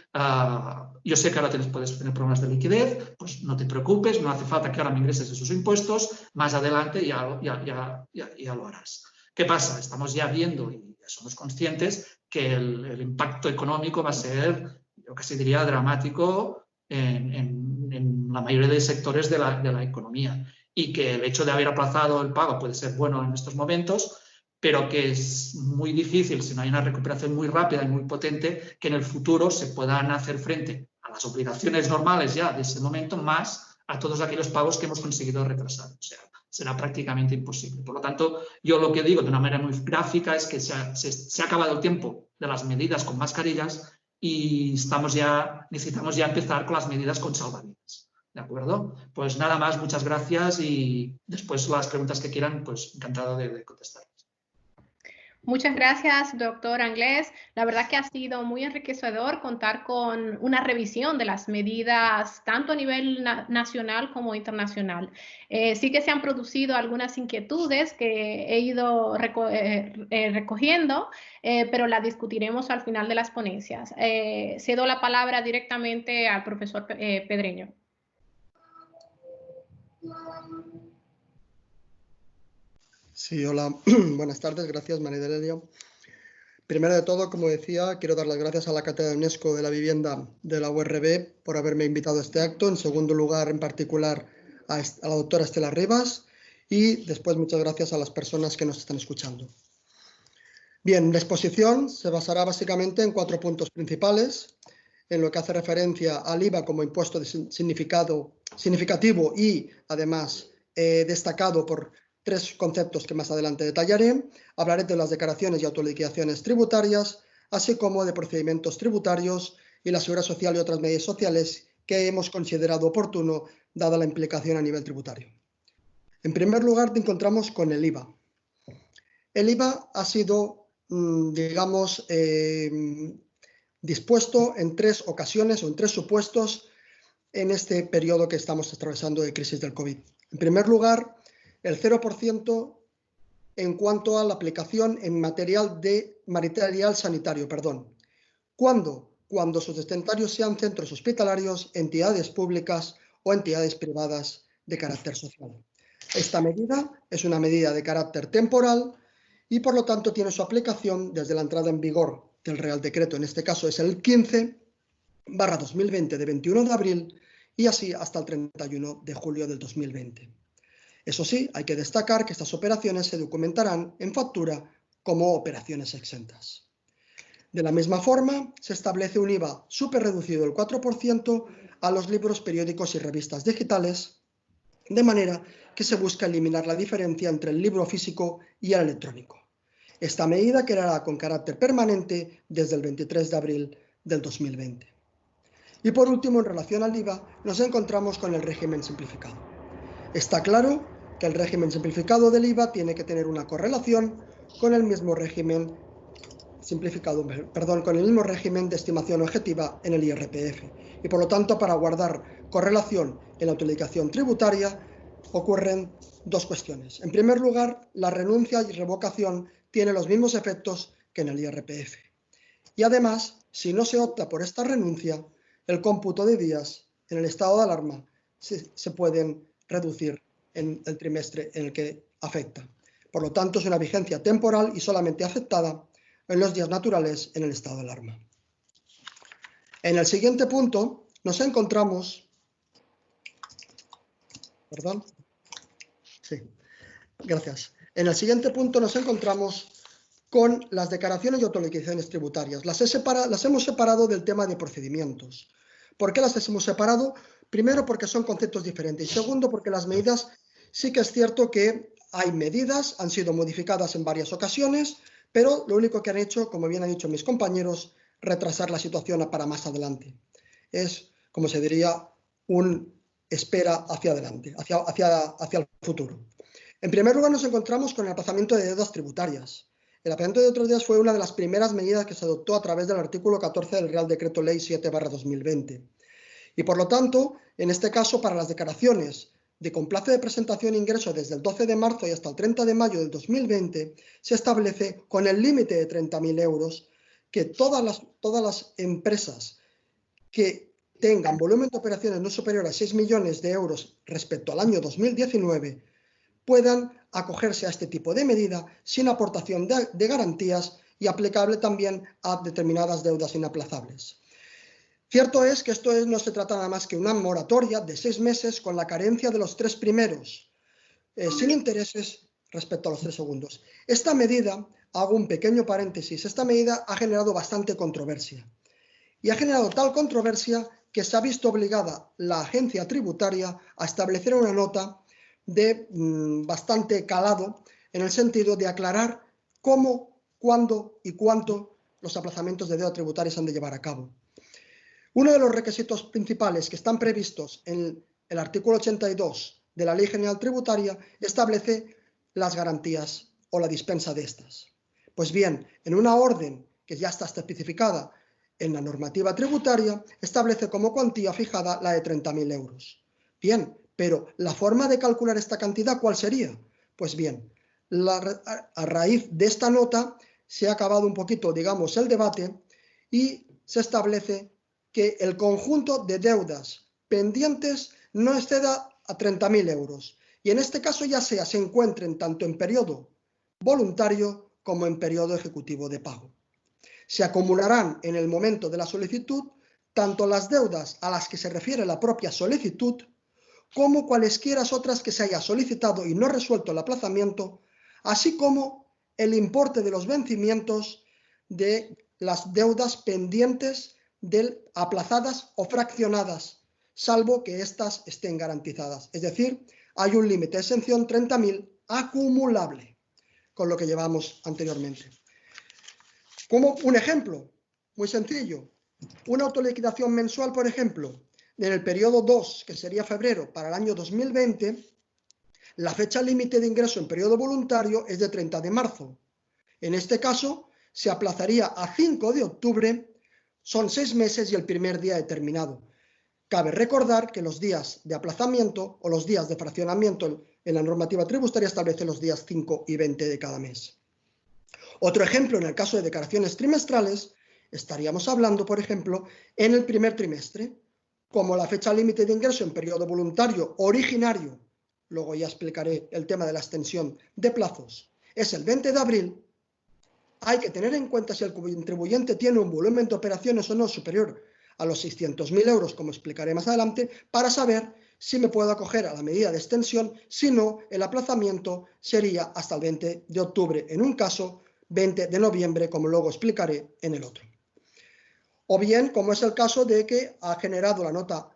yo sé que ahora puedes tener problemas de liquidez, pues no te preocupes, no hace falta que ahora me ingreses esos impuestos, más adelante ya lo harás. ¿Qué pasa? Estamos ya viendo y ya somos conscientes que el impacto económico va a ser, yo casi diría, dramático en la mayoría de sectores de la economía, y que el hecho de haber aplazado el pago puede ser bueno en estos momentos, pero que es muy difícil, si no hay una recuperación muy rápida y muy potente, que en el futuro se puedan hacer frente a las obligaciones normales ya de ese momento, más a todos aquellos pagos que hemos conseguido retrasar. O sea, será prácticamente imposible. Por lo tanto, yo lo que digo de una manera muy gráfica es que se ha acabado el tiempo de las medidas con mascarillas y necesitamos ya empezar con las medidas con salvavidas. ¿De acuerdo? Pues nada más, muchas gracias, y después las preguntas que quieran, pues encantado de contestar. Muchas gracias, doctor Anglés. La verdad que ha sido muy enriquecedor contar con una revisión de las medidas tanto a nivel nacional como internacional. Sí que se han producido algunas inquietudes que he ido recogiendo, pero las discutiremos al final de las ponencias. Cedo la palabra directamente al profesor Pedreño. Sí, hola, buenas tardes, gracias Maridalia. Primero de todo, como decía, quiero dar las gracias a la Cátedra de UNESCO de la Vivienda de la URB por haberme invitado a este acto. En segundo lugar, en particular, a la doctora Estela Rivas, y después muchas gracias a las personas que nos están escuchando. Bien, la exposición se basará básicamente en 4 puntos principales, en lo que hace referencia al IVA como impuesto significativo y, además, destacado por 3 conceptos que más adelante detallaré. Hablaré de las declaraciones y autoliquidaciones tributarias, así como de procedimientos tributarios y la seguridad social y otras medidas sociales que hemos considerado oportuno, dada la implicación a nivel tributario. En primer lugar, te encontramos con el IVA. El IVA ha sido, digamos, dispuesto en 3 ocasiones o en 3 supuestos en este periodo que estamos atravesando de crisis del COVID. En primer lugar, el 0% en cuanto a la aplicación en material sanitario. Cuando sus destinatarios sean centros hospitalarios, entidades públicas o entidades privadas de carácter social. Esta medida es una medida de carácter temporal y, por lo tanto, tiene su aplicación desde la entrada en vigor del Real Decreto, en este caso es el 15/2020 de 21 de abril y así hasta el 31 de julio del 2020. Eso sí, hay que destacar que estas operaciones se documentarán en factura como operaciones exentas. De la misma forma, se establece un IVA superreducido del 4% a los libros, periódicos y revistas digitales, de manera que se busca eliminar la diferencia entre el libro físico y el electrónico. Esta medida quedará con carácter permanente desde el 23 de abril del 2020. Y por último, en relación al IVA, nos encontramos con el régimen simplificado. Está claro que el régimen simplificado del IVA tiene que tener una correlación con el mismo régimen simplificado, perdón, con el mismo régimen de estimación objetiva en el IRPF. Y por lo tanto, para guardar correlación en la utilización tributaria, ocurren dos cuestiones. En primer lugar, la renuncia y revocación tienen los mismos efectos que en el IRPF. Y además, si no se opta por esta renuncia, el cómputo de días en el estado de alarma se pueden reducir en el trimestre en el que afecta. Por lo tanto, es una vigencia temporal y solamente afectada en los días naturales en el estado de alarma. En el siguiente punto nos encontramos... ¿Perdón? Sí, gracias. En el siguiente punto nos encontramos con las declaraciones y autoliquidaciones tributarias. Las hemos separado del tema de procedimientos. ¿Por qué las hemos separado? Primero, porque son conceptos diferentes. Y segundo, porque las medidas, sí que es cierto que hay medidas, han sido modificadas en varias ocasiones, pero lo único que han hecho, como bien han dicho mis compañeros, retrasar la situación para más adelante. Es, como se diría, un espera hacia adelante, hacia el futuro. En primer lugar, nos encontramos con el aplazamiento de deudas tributarias. El aplazamiento de otros días fue una de las primeras medidas que se adoptó a través del artículo 14 del Real Decreto Ley 7/2020. Y por lo tanto, en este caso, para las declaraciones con plazo de presentación e ingreso desde el 12 de marzo y hasta el 30 de mayo del 2020, se establece con el límite de 30.000 euros que todas las empresas que tengan volumen de operaciones no superior a 6 millones de euros respecto al año 2019 puedan acogerse a este tipo de medida sin aportación de garantías y aplicable también a determinadas deudas inaplazables. Cierto es que esto no se trata nada más que una moratoria de 6 meses con la carencia de los 3 primeros, sin intereses respecto a los 3 segundos. Esta medida, hago un pequeño paréntesis, esta medida ha generado bastante controversia. Y ha generado tal controversia que se ha visto obligada la agencia tributaria a establecer una nota de bastante calado en el sentido de aclarar cómo, cuándo y cuánto los aplazamientos de deuda tributaria se han de llevar a cabo. Uno de los requisitos principales que están previstos en el artículo 82 de la Ley General Tributaria establece las garantías o la dispensa de estas. Pues bien, en una orden que ya está especificada en la normativa tributaria, establece como cuantía fijada la de 30.000 euros. Bien, pero la forma de calcular esta cantidad, ¿cuál sería? Pues bien, a raíz de esta nota se ha acabado un poquito, digamos, el debate y se establece que el conjunto de deudas pendientes no exceda a 30.000 euros. Y en este caso ya sea se encuentren tanto en periodo voluntario como en periodo ejecutivo de pago. Se acumularán en el momento de la solicitud tanto las deudas a las que se refiere la propia solicitud como cualesquiera otras que se haya solicitado y no resuelto el aplazamiento, así como el importe de los vencimientos de las deudas pendientes aplazadas o fraccionadas, salvo que éstas estén garantizadas. Es decir, hay un límite de exención 30.000 acumulable, con lo que llevamos anteriormente. Como un ejemplo, muy sencillo, una autoliquidación mensual, por ejemplo, en el periodo 2, que sería febrero, para el año 2020, la fecha límite de ingreso en periodo voluntario es de 30 de marzo. En este caso, se aplazaría a 5 de octubre, son 6 meses y el primer día determinado. Cabe recordar que los días de aplazamiento o los días de fraccionamiento en la normativa tributaria establece los días 5 y 20 de cada mes. Otro ejemplo, en el caso de declaraciones trimestrales, estaríamos hablando, por ejemplo, en el primer trimestre, como la fecha límite de ingreso en periodo voluntario originario, luego ya explicaré el tema de la extensión de plazos, es el 20 de abril, hay que tener en cuenta si el contribuyente tiene un volumen de operaciones o no superior a los 600.000 euros, como explicaré más adelante, para saber si me puedo acoger a la medida de extensión, si no, el aplazamiento sería hasta el 20 de octubre, en un caso, 20 de noviembre, como luego explicaré en el otro. O bien, como es el caso de que ha generado la nota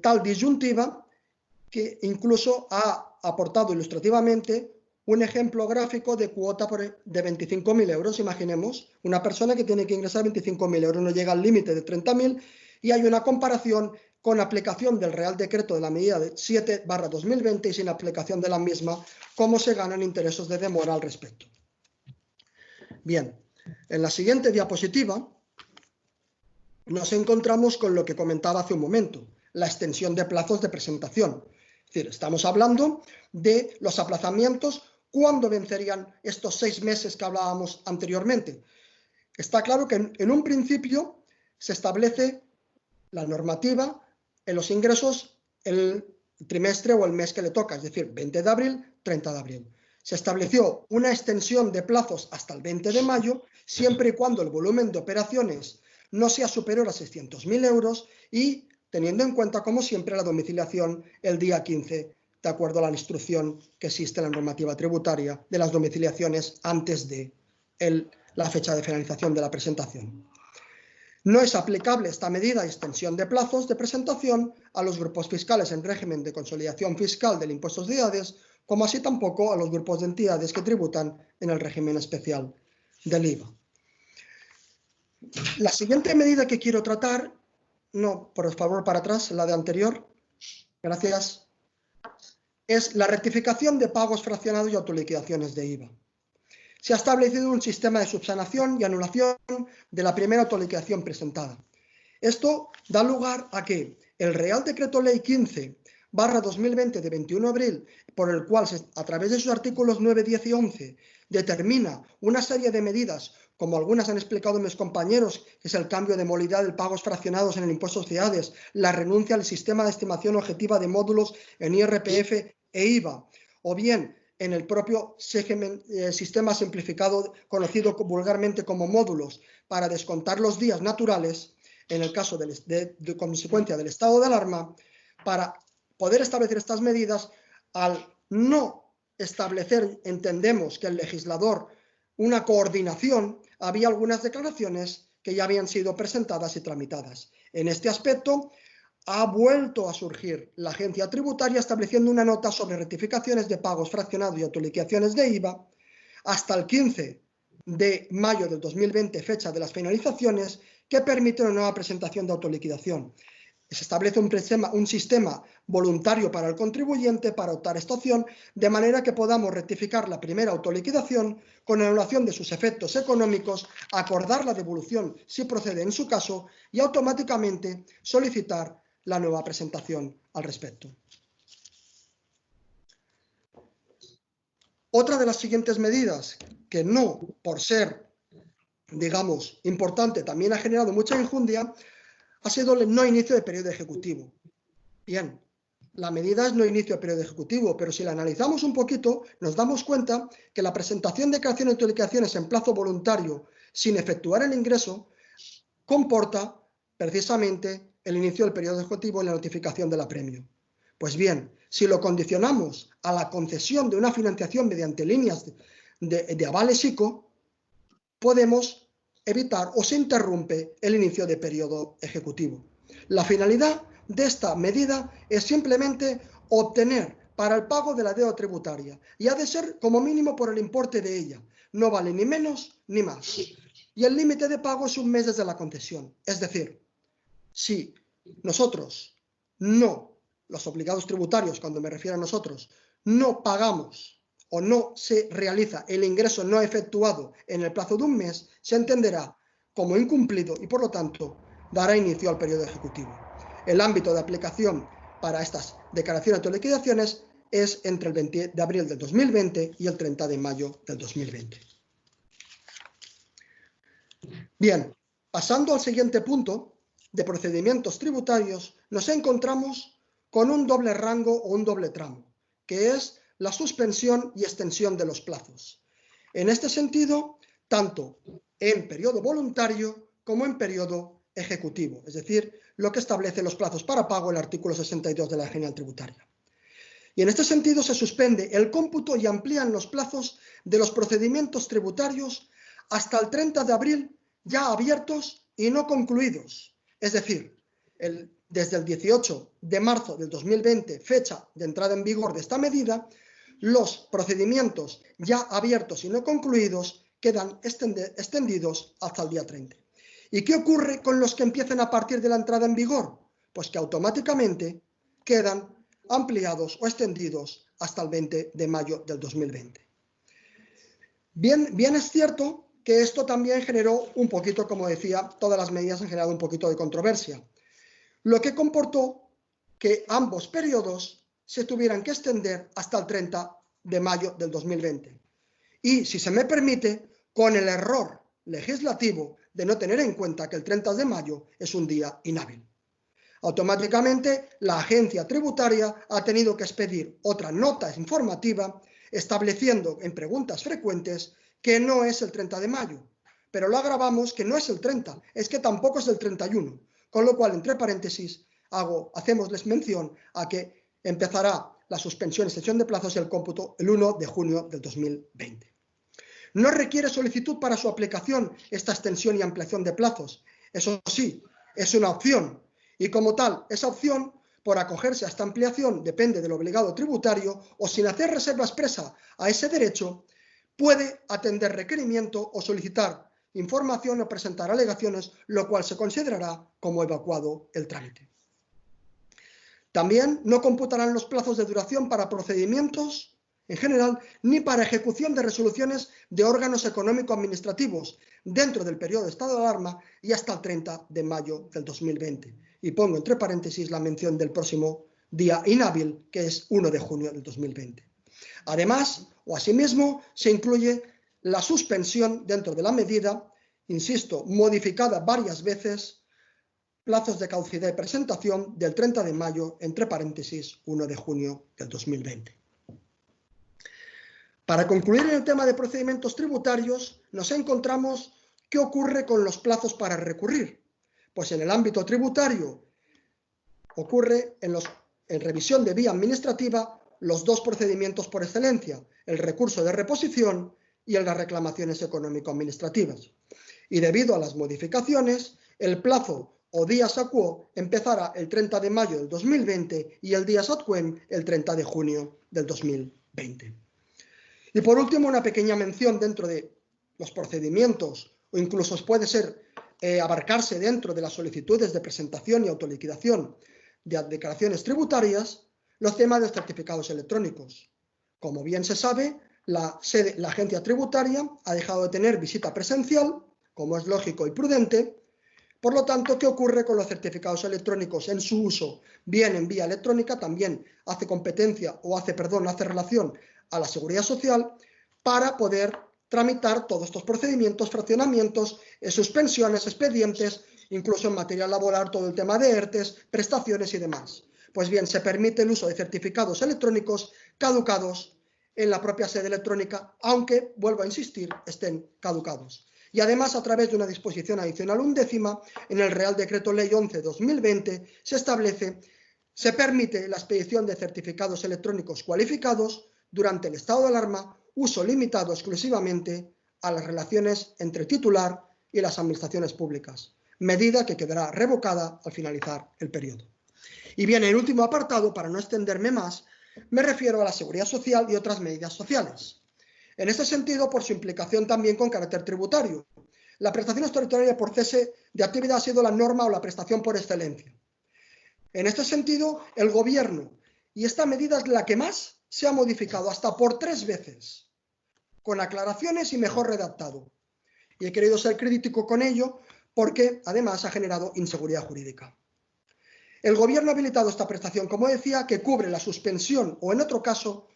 tal disyuntiva, que incluso ha aportado ilustrativamente un ejemplo gráfico de cuota de 25.000 euros. Imaginemos una persona que tiene que ingresar 25.000 euros, no llega al límite de 30.000 y hay una comparación con aplicación del Real Decreto de la medida de 7/2020 y sin aplicación de la misma, cómo se ganan intereses de demora al respecto. Bien, En la siguiente diapositiva nos encontramos con lo que comentaba hace un momento, la extensión de plazos de presentación. Es decir, estamos hablando de los aplazamientos, ¿cuándo vencerían estos 6 meses que hablábamos anteriormente? Está claro que en un principio se establece la normativa en los ingresos el trimestre o el mes que le toca, es decir, 20 de abril, 30 de abril. Se estableció una extensión de plazos hasta el 20 de mayo, siempre y cuando el volumen de operaciones no sea superior a 600.000 euros y teniendo en cuenta, como siempre, la domiciliación el día 15, de acuerdo a la instrucción que existe en la normativa tributaria de las domiciliaciones antes de la fecha de finalización de la presentación. No es aplicable esta medida de extensión de plazos de presentación a los grupos fiscales en régimen de consolidación fiscal del impuesto de sociedades, como así tampoco a los grupos de entidades que tributan en el régimen especial del IVA. La siguiente medida que quiero tratar, no, por favor, para atrás, la de anterior, gracias, es la rectificación de pagos fraccionados y autoliquidaciones de IVA. Se ha establecido un sistema de subsanación y anulación de la primera autoliquidación presentada. Esto da lugar a que el Real Decreto Ley 15/2020 de 21 de abril, por el cual a través de sus artículos 9, 10 y 11 determina una serie de medidas, como algunas han explicado mis compañeros, que es el cambio de modalidad de pagos fraccionados en el impuesto de sociedades, la renuncia al sistema de estimación objetiva de módulos en IRPF e IVA, o bien en el propio sistema simplificado conocido vulgarmente como módulos para descontar los días naturales, en el caso de consecuencia del estado de alarma, para poder establecer estas medidas. Al no establecer, entendemos que el legislador, una coordinación, había algunas declaraciones que ya habían sido presentadas y tramitadas. En este aspecto, ha vuelto a surgir la agencia tributaria estableciendo una nota sobre rectificaciones de pagos fraccionados y autoliquidaciones de IVA hasta el 15 de mayo del 2020, fecha de las finalizaciones, que permite una nueva presentación de autoliquidación. Se establece un sistema voluntario para el contribuyente para optar a esta opción, de manera que podamos rectificar la primera autoliquidación con anulación de sus efectos económicos, acordar la devolución si procede en su caso y automáticamente solicitar la nueva presentación al respecto. Otra de las siguientes medidas, que no por ser, digamos, importante, también ha generado mucha injundia, ha sido el no inicio de periodo ejecutivo. Bien, la medida es no inicio de periodo ejecutivo, pero si la analizamos un poquito, nos damos cuenta que la presentación de declaraciones y autoliquidaciones en plazo voluntario sin efectuar el ingreso comporta precisamente el inicio del periodo ejecutivo y la notificación del apremio. Pues bien, si lo condicionamos a la concesión de una financiación mediante líneas de avales ICO, podemos evitar o se interrumpe el inicio de periodo ejecutivo. La finalidad de esta medida es simplemente obtener para el pago de la deuda tributaria y ha de ser como mínimo por el importe de ella. No vale ni menos ni más. Y el límite de pago es un mes desde la concesión. Es decir, si nosotros los obligados tributarios, cuando me refiero a nosotros, no pagamos o no se realiza el ingreso no efectuado en el plazo de un mes, se entenderá como incumplido y, por lo tanto, dará inicio al periodo ejecutivo. El ámbito de aplicación para estas declaraciones de liquidaciones es entre el 20 de abril del 2020 y el 30 de mayo del 2020. Bien, pasando al siguiente punto de procedimientos tributarios, nos encontramos con un doble rango o un doble tramo, que es la suspensión y extensión de los plazos. En este sentido, tanto en periodo voluntario como en periodo ejecutivo, es decir, lo que establece los plazos para pago el artículo 62 de la Ley General Tributaria. Y en este sentido se suspende el cómputo y amplían los plazos de los procedimientos tributarios hasta el 30 de abril ya abiertos y no concluidos. Es decir, desde el 18 de marzo del 2020, fecha de entrada en vigor de esta medida, los procedimientos ya abiertos y no concluidos quedan extendidos hasta el día 30. ¿Y qué ocurre con los que empiezan a partir de la entrada en vigor? Pues que automáticamente quedan ampliados o extendidos hasta el 20 de mayo del 2020. Bien es cierto que esto también generó un poquito, como decía, todas las medidas han generado un poquito de controversia, lo que comportó que ambos periodos se tuvieran que extender hasta el 30 de mayo del 2020. Y, si se me permite, con el error legislativo de no tener en cuenta que el 30 de mayo es un día inhábil. Automáticamente, la agencia tributaria ha tenido que expedir otra nota informativa estableciendo en preguntas frecuentes que no es el 30 de mayo, pero lo agravamos que no es el 30, es que tampoco es el 31, con lo cual, entre paréntesis, hacémosles mención a que empezará la suspensión, extensión de plazos y el cómputo el 1 de junio del 2020. No requiere solicitud para su aplicación esta extensión y ampliación de plazos. Eso sí, es una opción y como tal, esa opción por acogerse a esta ampliación depende del obligado tributario o sin hacer reserva expresa a ese derecho puede atender requerimiento o solicitar información o presentar alegaciones, lo cual se considerará como evacuado el trámite. También no computarán los plazos de duración para procedimientos en general, ni para ejecución de resoluciones de órganos económico-administrativos dentro del periodo de estado de alarma y hasta el 30 de mayo del 2020. Y pongo entre paréntesis la mención del próximo día inhábil, que es 1 de junio del 2020. Además, o asimismo, se incluye la suspensión dentro de la medida, insisto, modificada varias veces, plazos de caducidad y presentación del 30 de mayo, entre paréntesis, 1 de junio del 2020. Para concluir en el tema de procedimientos tributarios, nos encontramos qué ocurre con los plazos para recurrir. Pues en el ámbito tributario ocurre en revisión de vía administrativa los dos procedimientos por excelencia, el recurso de reposición y el de reclamaciones económico-administrativas. Y debido a las modificaciones, el plazo o días a quo empezará el 30 de mayo del 2020 y el días ad quem el 30 de junio del 2020. Y por último, una pequeña mención dentro de los procedimientos o incluso puede ser abarcarse dentro de las solicitudes de presentación y autoliquidación de declaraciones tributarias, los temas de certificados electrónicos. Como bien se sabe, la agencia tributaria ha dejado de tener visita presencial, como es lógico y prudente. Por lo tanto, ¿qué ocurre con los certificados electrónicos en su uso? Bien en vía electrónica, también hace relación a la Seguridad Social para poder tramitar todos estos procedimientos, fraccionamientos, suspensiones, expedientes, incluso en materia laboral todo el tema de ERTES, prestaciones y demás. Pues bien, se permite el uso de certificados electrónicos caducados en la propia sede electrónica, aunque, vuelvo a insistir, estén caducados. Y además, a través de una disposición adicional 11ª, en el Real Decreto Ley 11/2020, se permite la expedición de certificados electrónicos cualificados durante el estado de alarma, uso limitado exclusivamente a las relaciones entre titular y las administraciones públicas, medida que quedará revocada al finalizar el periodo. Y bien, el último apartado, para no extenderme más, me refiero a la seguridad social y otras medidas sociales. En este sentido, por su implicación también con carácter tributario, la prestación extraordinaria por cese de actividad ha sido la norma o la prestación por excelencia. En este sentido, el Gobierno, y esta medida es la que más se ha modificado hasta por 3 veces, con aclaraciones y mejor redactado. Y he querido ser crítico con ello porque además ha generado inseguridad jurídica. El Gobierno ha habilitado esta prestación, como decía, que cubre la suspensión o en otro caso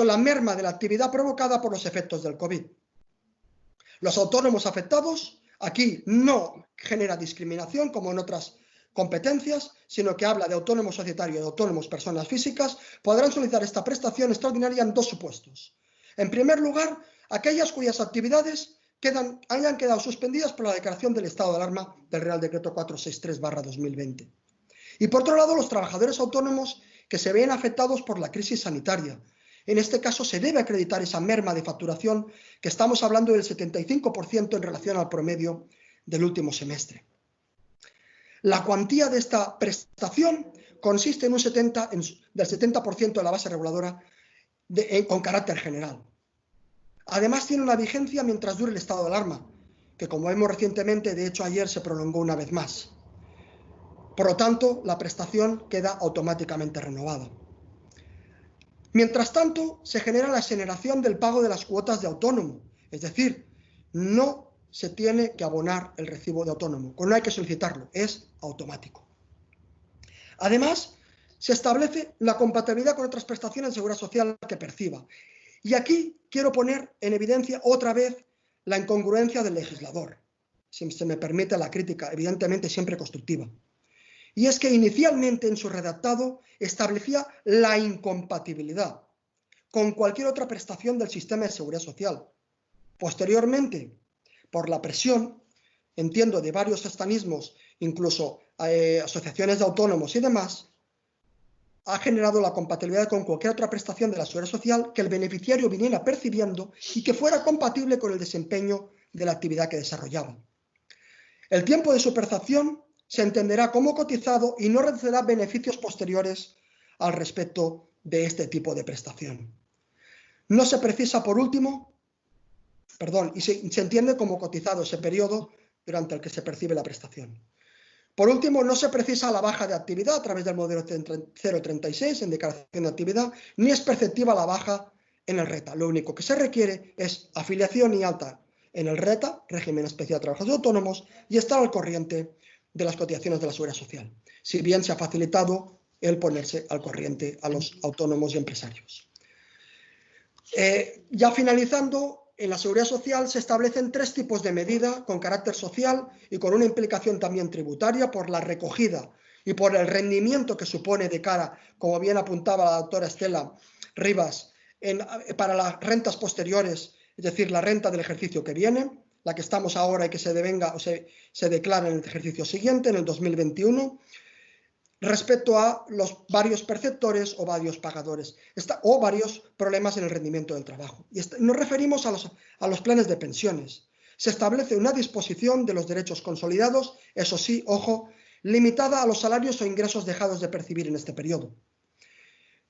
la merma de la actividad provocada por los efectos del COVID. Los autónomos afectados aquí no genera discriminación como en otras competencias, sino que habla de autónomos societarios y de autónomos personas físicas, podrán solicitar esta prestación extraordinaria en 2 supuestos. En primer lugar, aquellas cuyas actividades hayan quedado suspendidas por la declaración del estado de alarma del Real Decreto 463/2020. Y por otro lado, los trabajadores autónomos que se ven afectados por la crisis sanitaria. En este caso se debe acreditar esa merma de facturación, que estamos hablando del 75% en relación al promedio del último semestre. La cuantía de esta prestación consiste en del 70% de la base reguladora con carácter general. Además, tiene una vigencia mientras dure el estado de alarma, que como vemos recientemente, de hecho ayer se prolongó una vez más. Por lo tanto, la prestación queda automáticamente renovada. Mientras tanto, se genera la exoneración del pago de las cuotas de autónomo, Es decir, no se tiene que abonar el recibo de autónomo, no hay que solicitarlo, es automático. Además, se establece la compatibilidad con otras prestaciones de seguridad social que perciba. Y aquí quiero poner en evidencia otra vez la incongruencia del legislador, si se me permite la crítica, evidentemente siempre constructiva. Y es que inicialmente en su redactado establecía la incompatibilidad con cualquier otra prestación del sistema de seguridad social. Posteriormente, por la presión, entiendo, de varios estanismos, incluso asociaciones de autónomos y demás, ha generado la compatibilidad con cualquier otra prestación de la seguridad social que el beneficiario viniera percibiendo y que fuera compatible con el desempeño de la actividad que desarrollaba. El tiempo de su percepción se entenderá como cotizado y no reducirá beneficios posteriores al respecto de este tipo de prestación. No se precisa, por último, y se entiende como cotizado ese periodo durante el que se percibe la prestación. Por último, no se precisa la baja de actividad a través del modelo 036 en declaración de actividad, ni es perceptiva la baja en el RETA. Lo único que se requiere es afiliación y alta en el RETA, régimen especial de trabajadores autónomos, y estar al corriente de las cotizaciones de la seguridad social, si bien se ha facilitado el ponerse al corriente a los autónomos y empresarios. Ya finalizando, en la seguridad social se establecen 3 tipos de medida con carácter social y con una implicación también tributaria por la recogida y por el rendimiento que supone de cara, como bien apuntaba la doctora Estela Rivas, para las rentas posteriores, es decir, la renta del ejercicio que viene, la que estamos ahora y que se devenga o se declara en el ejercicio siguiente, en el 2021, respecto a los varios perceptores o varios pagadores o varios problemas en el rendimiento del trabajo. Y nos referimos a los planes de pensiones. Se establece una disposición de los derechos consolidados, eso sí, ojo, limitada a los salarios o ingresos dejados de percibir en este periodo.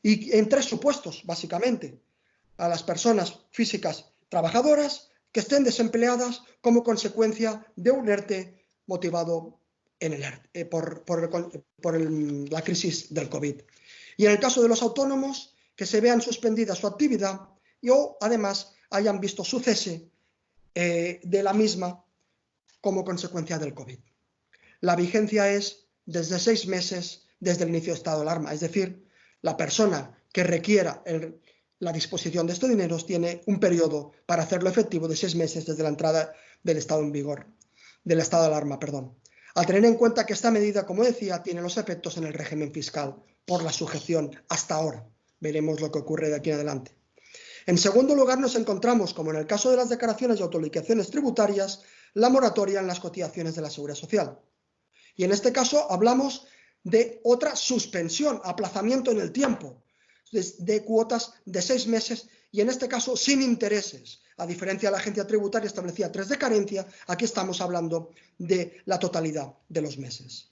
Y en 3 supuestos, básicamente, a las personas físicas trabajadoras que estén desempleadas como consecuencia de un ERTE motivado por la crisis del COVID. Y en el caso de los autónomos, que se vean suspendida su actividad o además hayan visto su cese de la misma como consecuencia del COVID. La vigencia es desde 6 meses desde el inicio de estado de alarma, es decir, la persona que requiera la disposición de estos dineros tiene un periodo para hacerlo efectivo de 6 meses desde la entrada del estado en vigor, del estado de alarma, perdón. Al tener en cuenta que esta medida, como decía, tiene los efectos en el régimen fiscal por la sujeción hasta ahora. Veremos lo que ocurre de aquí en adelante. En segundo lugar, nos encontramos, como en el caso de las declaraciones y autoliquidaciones tributarias, la moratoria en las cotizaciones de la Seguridad Social. Y en este caso hablamos de otra suspensión, aplazamiento en el tiempo, de cuotas de 6 meses y en este caso sin intereses. A diferencia de la agencia tributaria establecía 3 de carencia, aquí estamos hablando de la totalidad de los meses.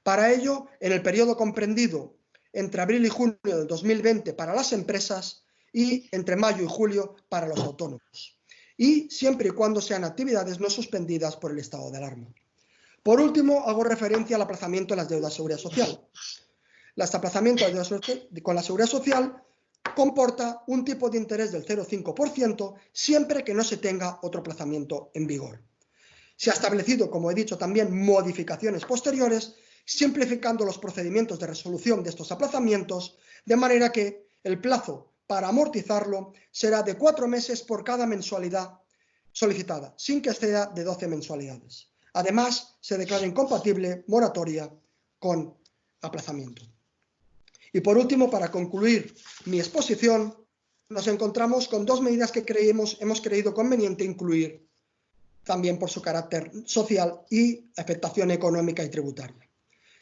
Para ello, en el periodo comprendido entre abril y junio del 2020 para las empresas y entre mayo y julio para los autónomos. Y siempre y cuando sean actividades no suspendidas por el estado de alarma. Por último, hago referencia al aplazamiento de las deudas de seguridad social. El aplazamiento de las deudas con la seguridad social comporta un tipo de interés del 0,5% siempre que no se tenga otro aplazamiento en vigor. Se ha establecido, como he dicho también, modificaciones posteriores, simplificando los procedimientos de resolución de estos aplazamientos, de manera que el plazo para amortizarlo será de 4 meses por cada mensualidad solicitada, sin que exceda de 12 mensualidades. Además, se declara incompatible moratoria con aplazamiento. Y por último, para concluir mi exposición, nos encontramos con 2 medidas que hemos creído conveniente incluir también por su carácter social y afectación económica y tributaria.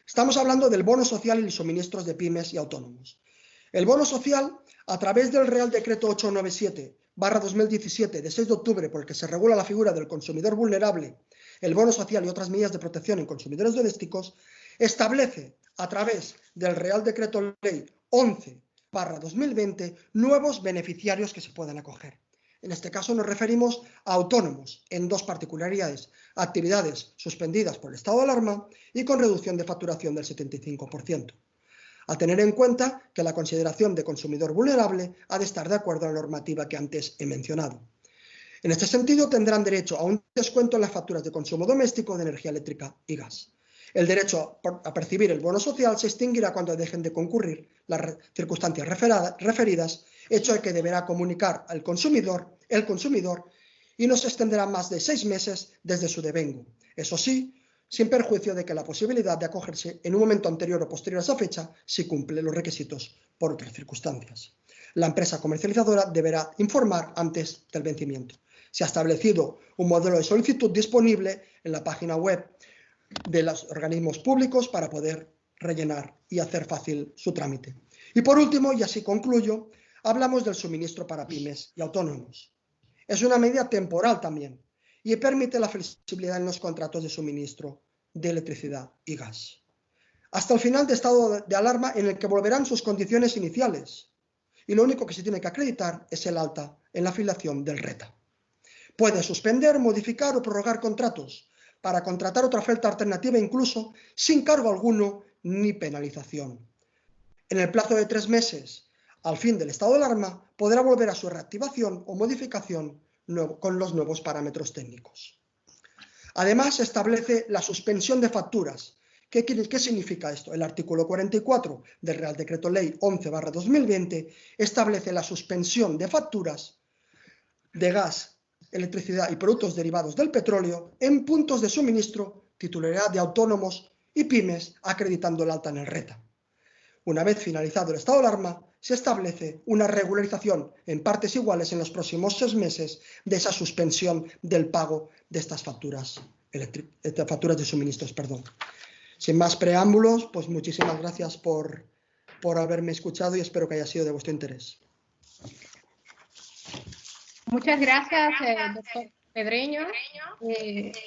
Estamos hablando del bono social y los suministros de pymes y autónomos. El bono social, a través del Real Decreto 897/2017 de 6 de octubre, por el que se regula la figura del consumidor vulnerable, el bono social y otras medidas de protección en consumidores domésticos, establece a través del Real Decreto Ley 11/2020 nuevos beneficiarios que se puedan acoger. En este caso nos referimos a autónomos en 2 particularidades: actividades suspendidas por el estado de alarma y con reducción de facturación del 75%. A tener en cuenta que la consideración de consumidor vulnerable ha de estar de acuerdo a la normativa que antes he mencionado. En este sentido, tendrán derecho a un descuento en las facturas de consumo doméstico de energía eléctrica y gas. El derecho a percibir el bono social se extinguirá cuando dejen de concurrir las circunstancias referidas, hecho que deberá comunicar el consumidor, y no se extenderá más de 6 meses desde su devengo. Eso sí, sin perjuicio de que la posibilidad de acogerse en un momento anterior o posterior a esa fecha si cumple los requisitos por otras circunstancias. La empresa comercializadora deberá informar antes del vencimiento. Se ha establecido un modelo de solicitud disponible en la página web de los organismos públicos para poder rellenar y hacer fácil su trámite. Y por último, y así concluyo, hablamos del suministro para pymes y autónomos. Es una medida temporal también y permite la flexibilidad en los contratos de suministro de electricidad y gas. Hasta el final de estado de alarma en el que volverán sus condiciones iniciales y lo único que se tiene que acreditar es el alta en la afiliación del RETA. Puede suspender, modificar o prorrogar contratos para contratar otra oferta alternativa incluso sin cargo alguno ni penalización. En el plazo de 3 meses, al fin del estado de alarma, podrá volver a su reactivación o modificación con los nuevos parámetros técnicos. Además, se establece la suspensión de facturas. ¿Qué significa esto? El artículo 44 del Real Decreto Ley 11/2020 establece la suspensión de facturas de gas, electricidad y productos derivados del petróleo en puntos de suministro, titularidad de autónomos y pymes, acreditando el alta en el RETA. Una vez finalizado el estado de alarma, se establece una regularización en partes iguales en los próximos 6 meses de esa suspensión del pago de estas facturas de suministros. Sin más preámbulos, pues muchísimas gracias por haberme escuchado y espero que haya sido de vuestro interés. Muchas gracias, doctor Pedreño.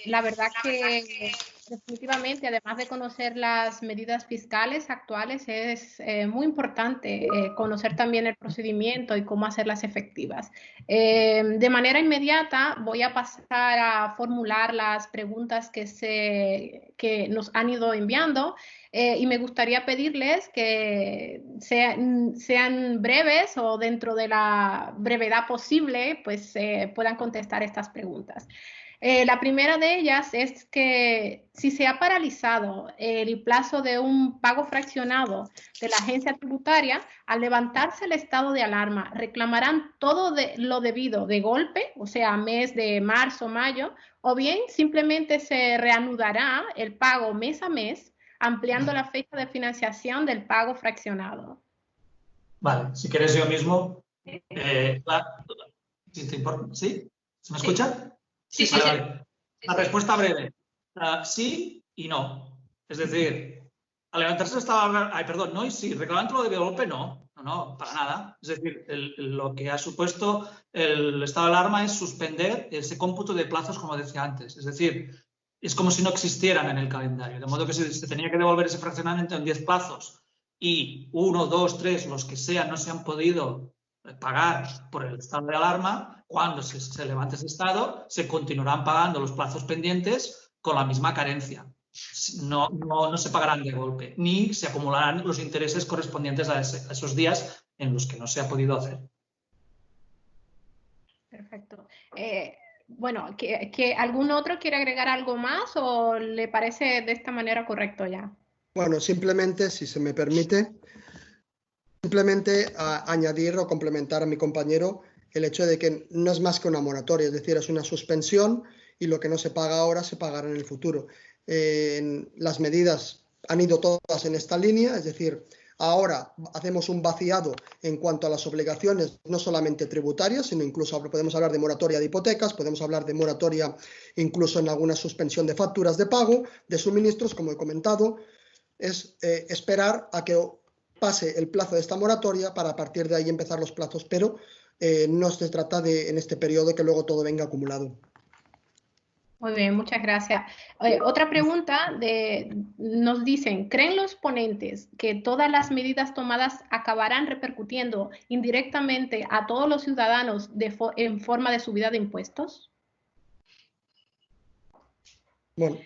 La verdad que definitivamente, además de conocer las medidas fiscales actuales, es muy importante conocer también el procedimiento y cómo hacerlas efectivas. De manera inmediata voy a pasar a formular las preguntas que nos han ido enviando. Y me gustaría pedirles que sean breves o dentro de la brevedad posible, pues puedan contestar estas preguntas. La primera de ellas es que si se ha paralizado el plazo de un pago fraccionado de la agencia tributaria, al levantarse el estado de alarma, ¿reclamarán todo lo debido de golpe, o sea, mes de marzo, mayo, o bien simplemente se reanudará el pago mes a mes, ampliando la fecha de financiación del pago fraccionado? Vale, si quieres yo mismo. ¿Sí te importa? ¿Sí? ¿Se me escucha? Sí. Vale. La respuesta breve. Sí y no. Es decir, al levantarse el estado de alarma, no y sí, reclamar todo de golpe no, para nada. Es decir, lo que ha supuesto el estado de alarma es suspender ese cómputo de plazos, como decía antes. Es decir, es como si no existieran en el calendario, de modo que se tenía que devolver ese fraccionamiento en 10 plazos y 1, 2, 3, los que sean, no se han podido pagar por el estado de alarma. Cuando se levante ese estado, se continuarán pagando los plazos pendientes con la misma carencia. No se pagarán de golpe, ni se acumularán los intereses correspondientes a esos días en los que no se ha podido hacer. Perfecto. Bueno, ¿que algún otro quiere agregar algo más o le parece de esta manera correcto ya? Bueno, simplemente, si se me permite, añadir o complementar a mi compañero el hecho de que no es más que una moratoria, es decir, es una suspensión y lo que no se paga ahora se pagará en el futuro. Las medidas han ido todas en esta línea, es decir, ahora hacemos un vaciado en cuanto a las obligaciones, no solamente tributarias, sino incluso podemos hablar de moratoria de hipotecas, podemos hablar de moratoria incluso en alguna suspensión de facturas de pago, de suministros, como he comentado. Es esperar a que pase el plazo de esta moratoria para a partir de ahí empezar los plazos, pero no se trata de en este periodo que luego todo venga acumulado. Muy bien, muchas gracias. Otra pregunta, nos dicen, ¿creen los ponentes que todas las medidas tomadas acabarán repercutiendo indirectamente a todos los ciudadanos en forma de subida de impuestos? Bueno.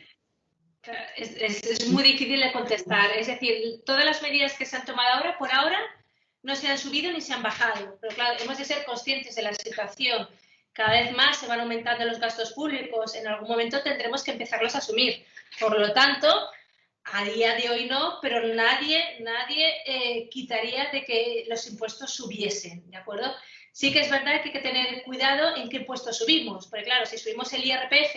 Es muy difícil de contestar. Es decir, todas las medidas que se han tomado ahora, por ahora, no se han subido ni se han bajado. Pero claro, hemos de ser conscientes de la situación cada vez más se van aumentando los gastos públicos, en algún momento tendremos que empezarlos a asumir. Por lo tanto, a día de hoy no, pero nadie quitaría de que los impuestos subiesen, ¿de acuerdo? Sí que es verdad que hay que tener cuidado en qué impuestos subimos, porque claro, si subimos el IRPF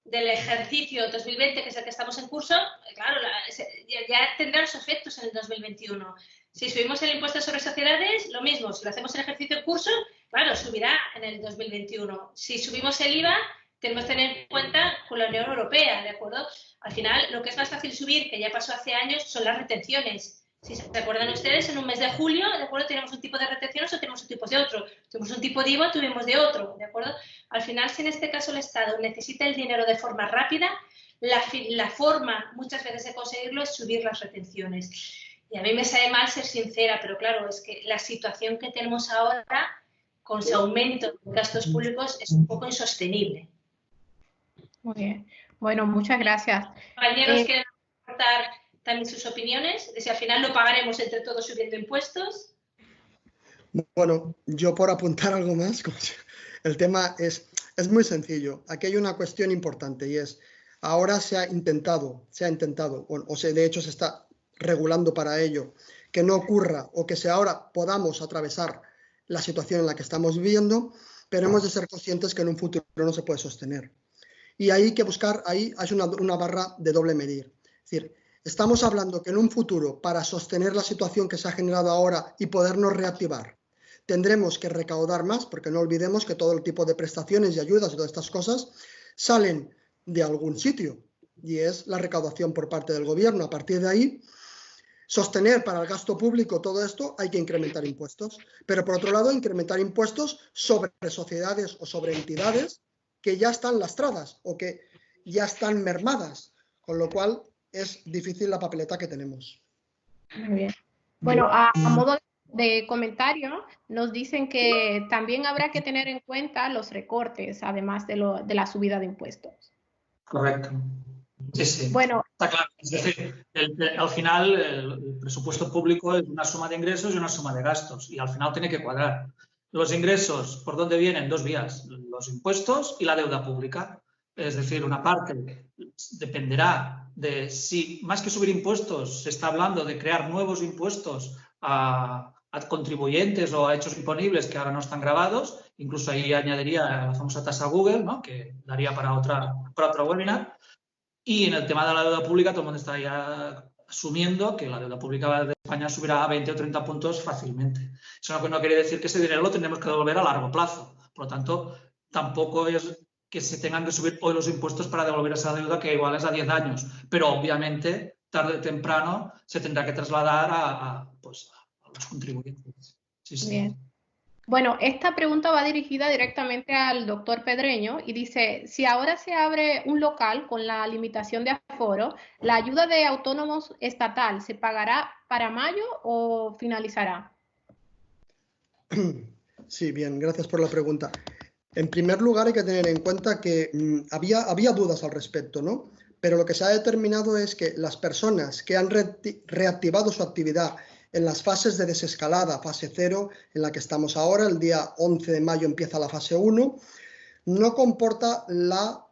del ejercicio 2020, que es el que estamos en curso, claro, ya tendrá los efectos en el 2021. Si subimos el impuesto sobre sociedades, lo mismo, si lo hacemos en ejercicio en curso, claro, subirá en el 2021. Si subimos el IVA, tenemos que tener en cuenta con la Unión Europea, ¿de acuerdo? Al final, lo que es más fácil subir, que ya pasó hace años, son las retenciones. Si se recuerdan ustedes, en un mes de julio, ¿de acuerdo? Tenemos un tipo de retenciones o tenemos un tipo de otro. Tuvimos un tipo de IVA, tuvimos de otro, ¿de acuerdo? Al final, si en este caso el Estado necesita el dinero de forma rápida, la forma muchas veces de conseguirlo es subir las retenciones. Y a mí me sabe mal ser sincera, pero claro, es que la situación que tenemos ahora, con ese aumento de gastos públicos, es un poco insostenible. Muy bien. Bueno, muchas gracias. Compañeros, ¿quieren aportar también sus opiniones? De si al final lo pagaremos entre todos subiendo impuestos. Bueno, yo por apuntar algo más, el tema es muy sencillo. Aquí hay una cuestión importante y es, ahora se ha intentado, de hecho se está regulando para ello, que no ocurra o que ahora podamos atravesar la situación en la que estamos viviendo, pero hemos de ser conscientes que en un futuro no se puede sostener. Y hay que buscar, ahí hay una barra de doble medir. Es decir, estamos hablando que en un futuro, para sostener la situación que se ha generado ahora y podernos reactivar, tendremos que recaudar más, porque no olvidemos que todo el tipo de prestaciones y ayudas y todas estas cosas salen de algún sitio, y es la recaudación por parte del gobierno. A partir de ahí, sostener para el gasto público todo esto, hay que incrementar impuestos. Pero por otro lado, incrementar impuestos sobre sociedades o sobre entidades que ya están lastradas o que ya están mermadas, con lo cual es difícil la papeleta que tenemos. Muy bien. Bueno, a modo de comentario, nos dicen que también habrá que tener en cuenta los recortes, además de la subida de impuestos. Correcto. Sí, sí. Bueno, está claro. Es decir, al final el presupuesto público es una suma de ingresos y una suma de gastos, y al final tiene que cuadrar. Los ingresos, ¿por dónde vienen? Dos vías, los impuestos y la deuda pública. Es decir, una parte dependerá de si, más que subir impuestos, se está hablando de crear nuevos impuestos a contribuyentes o a hechos imponibles que ahora no están grabados. Incluso ahí añadiría la famosa tasa Google, ¿no?, que daría para otro webinar. Y en el tema de la deuda pública, todo el mundo está ya asumiendo que la deuda pública de España subirá a 20 o 30 puntos fácilmente. Eso no quiere decir que ese dinero lo tendremos que devolver a largo plazo. Por lo tanto, tampoco es que se tengan que subir hoy los impuestos para devolver esa deuda, que igual es a 10 años. Pero obviamente, tarde o temprano, se tendrá que trasladar a los contribuyentes. Sí, sí. Bien. Bueno, esta pregunta va dirigida directamente al doctor Pedreño y dice, si ahora se abre un local con la limitación de aforo, ¿la ayuda de autónomos estatal se pagará para mayo o finalizará? Sí, bien, gracias por la pregunta. En primer lugar, hay que tener en cuenta que había dudas al respecto, ¿no? Pero lo que se ha determinado es que las personas que han reactivado su actividad en las fases de desescalada, fase 0, en la que estamos ahora, el día 11 de mayo empieza la fase 1, no comporta la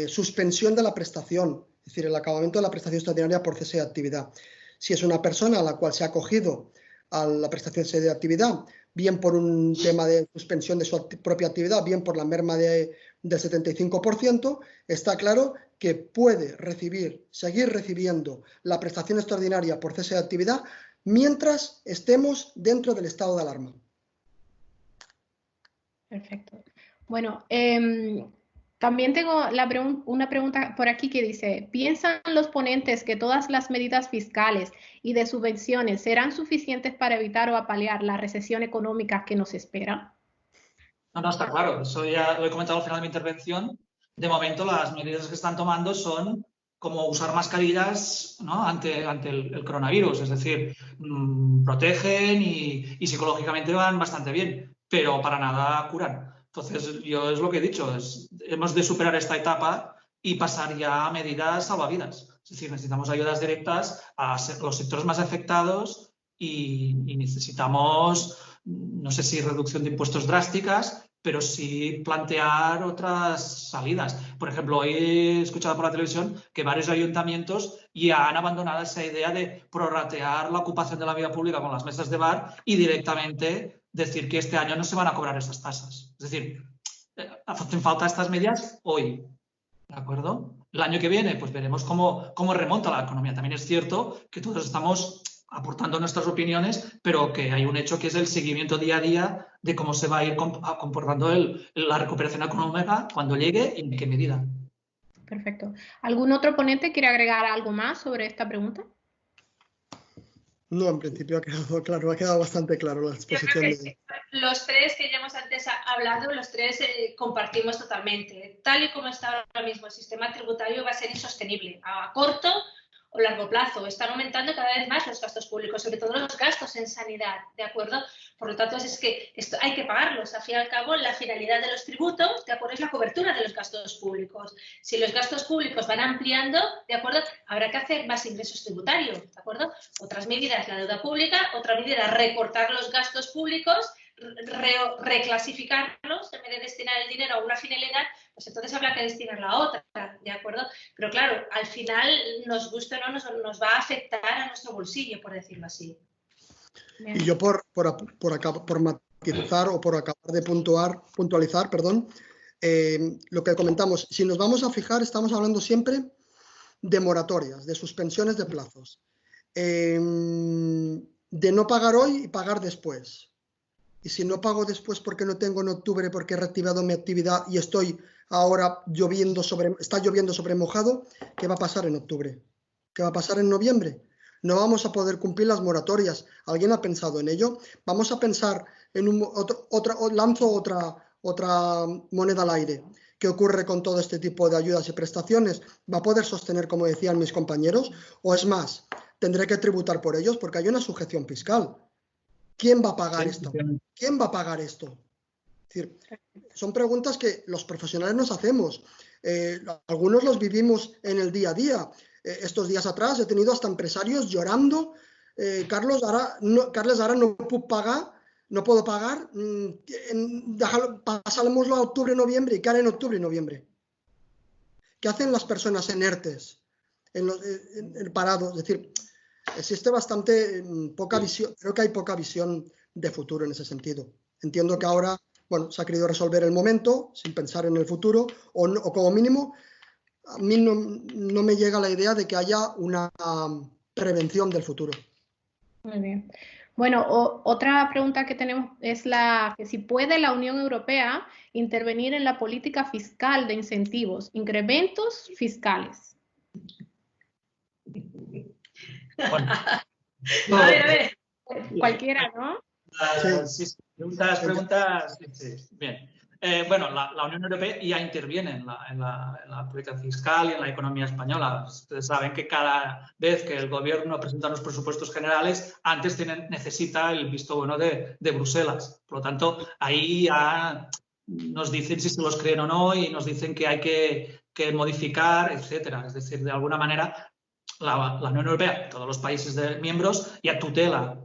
suspensión de la prestación, es decir, el acabamiento de la prestación extraordinaria por cese de actividad. Si es una persona a la cual se ha acogido a la prestación de actividad, bien por un tema de suspensión de su propia actividad, bien por la merma del 75%, está claro que puede seguir recibiendo la prestación extraordinaria por cese de actividad mientras estemos dentro del estado de alarma. Perfecto. Bueno, también tengo una pregunta por aquí que dice, ¿piensan los ponentes que todas las medidas fiscales y de subvenciones serán suficientes para evitar o paliar la recesión económica que nos espera? No, está claro. Eso ya lo he comentado al final de mi intervención. De momento, las medidas que están tomando son como usar mascarillas, ¿no?, ante el coronavirus. Es decir, protegen y psicológicamente van bastante bien, pero para nada curan. Entonces, yo es lo que he dicho, hemos de superar esta etapa y pasar ya a medidas salvavidas. Es decir, necesitamos ayudas directas a los sectores más afectados y necesitamos, no sé si reducción de impuestos drásticas, pero sí plantear otras salidas. Por ejemplo, hoy he escuchado por la televisión que varios ayuntamientos ya han abandonado esa idea de prorratear la ocupación de la vía pública con las mesas de bar y directamente decir que este año no se van a cobrar esas tasas. Es decir, hacen falta estas medidas hoy, ¿de acuerdo? El año que viene, pues veremos cómo remonta la economía. También es cierto que todos estamos aportando nuestras opiniones, pero que hay un hecho que es el seguimiento día a día de cómo se va a ir comportando la recuperación económica cuando llegue y en qué medida. Perfecto. ¿Algún otro ponente quiere agregar algo más sobre esta pregunta? No, en principio ha quedado claro, ha quedado bastante claro la exposición. Los tres que ya hemos antes hablado, los tres compartimos totalmente. Tal y como está ahora mismo el sistema tributario va a ser insostenible a corto o largo plazo. Están aumentando cada vez más los gastos públicos, sobre todo los gastos en sanidad, ¿de acuerdo? Por lo tanto, es que esto hay que pagarlos. Al fin y al cabo, la finalidad de los tributos, ¿de acuerdo?, es la cobertura de los gastos públicos. Si los gastos públicos van ampliando, ¿de acuerdo?, habrá que hacer más ingresos tributarios, ¿de acuerdo? Otras medidas, la deuda pública, otra medida, recortar los gastos públicos, reclasificarlos, en vez de destinar el dinero a una finalidad, pues entonces habrá que destinarla a otra, ¿de acuerdo? Pero claro, al final, nos guste o no, nos va a afectar a nuestro bolsillo, por decirlo así. Bien. Y yo por matizar o por acabar de puntualizar, lo que comentamos, si nos vamos a fijar, estamos hablando siempre de moratorias, de suspensiones de plazos, de no pagar hoy y pagar después. Y si no pago después porque no tengo en octubre, porque he reactivado mi actividad y estoy ahora está lloviendo sobre mojado, ¿qué va a pasar en octubre? ¿Qué va a pasar en noviembre? No vamos a poder cumplir las moratorias. ¿Alguien ha pensado en ello? Vamos a pensar en lanzo otra moneda al aire. ¿Qué ocurre con todo este tipo de ayudas y prestaciones? ¿Va a poder sostener, como decían mis compañeros? ¿O es más, tendré que tributar por ellos porque hay una sujeción fiscal? ¿Quién va a pagar esto? ¿Quién va a pagar esto? Es decir, son preguntas que los profesionales nos hacemos. Algunos los vivimos en el día a día. Estos días atrás he tenido hasta empresarios llorando. Carlos, ahora no puedo pagar. Pasámoslo a octubre, noviembre. ¿Y qué hará en octubre y noviembre? ¿Qué hacen las personas en ERTES, en parados? Es decir, existe bastante poca visión. Creo que hay poca visión de futuro en ese sentido. Entiendo que ahora, bueno, se ha querido resolver el momento sin pensar en el futuro o como mínimo, a mí no me llega la idea de que haya una prevención del futuro. Muy bien. Bueno, otra pregunta que tenemos es que si puede la Unión Europea intervenir en la política fiscal de incentivos, incrementos fiscales. Bueno, a ver. Cualquiera, ¿no? Sí, preguntas. Sí. Bien. Bueno, la Unión Europea ya interviene en la política fiscal y en la economía española. Ustedes saben que cada vez que el gobierno presenta los presupuestos generales, antes necesita el visto bueno de Bruselas. Por lo tanto, ahí ya nos dicen si se los creen o no y nos dicen que hay que modificar, etcétera. Es decir, de alguna manera, la Unión Europea, todos los países miembros, ya tutela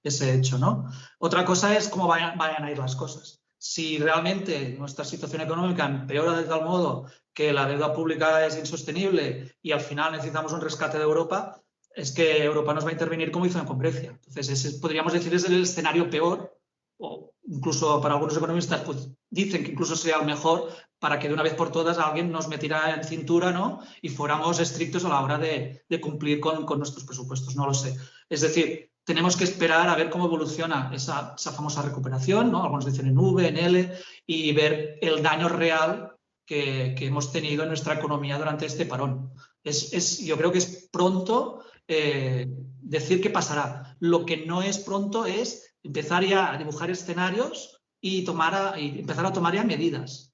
ese hecho, ¿no? Otra cosa es cómo vayan a ir las cosas. Si realmente nuestra situación económica empeora de tal modo que la deuda pública es insostenible y al final necesitamos un rescate de Europa, es que Europa nos va a intervenir como hizo con Grecia. Entonces, ese podríamos decir es el escenario peor, o incluso para algunos economistas pues, dicen que incluso sería el mejor para que de una vez por todas alguien nos metiera en cintura, ¿no? Y fuéramos estrictos a la hora de cumplir con nuestros presupuestos, no lo sé. Es decir, tenemos que esperar a ver cómo evoluciona esa famosa recuperación, ¿no? Algunos dicen en V, en L, y ver el daño real que hemos tenido en nuestra economía durante este parón. Yo creo que es pronto decir qué pasará. Lo que no es pronto es empezar ya a dibujar escenarios y empezar a tomar ya medidas.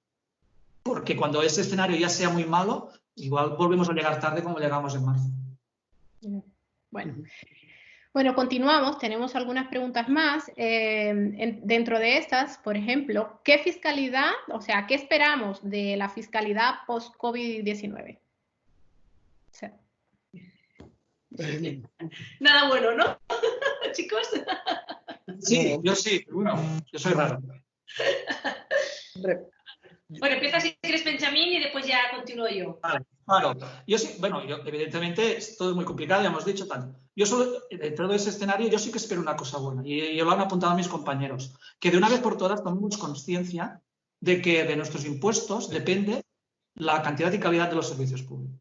Porque cuando ese escenario ya sea muy malo, igual volvemos a llegar tarde como llegamos en marzo. Bueno, continuamos. Tenemos algunas preguntas más. Dentro de estas, por ejemplo, ¿qué fiscalidad, o sea, qué esperamos de la fiscalidad post-COVID-19? O sea, nada bueno, ¿no? Chicos. Sí, yo sí, bueno, yo soy raro. Hombre, Bueno, empieza si quieres, Benjamín, y después ya continúo yo. Vale, claro. Yo sí, bueno, evidentemente es todo muy complicado, ya hemos dicho tal. Yo solo, dentro de ese escenario, yo sí que espero una cosa buena, y yo lo han apuntado a mis compañeros, que de una vez por todas tomemos conciencia de que de nuestros impuestos depende la cantidad y calidad de los servicios públicos,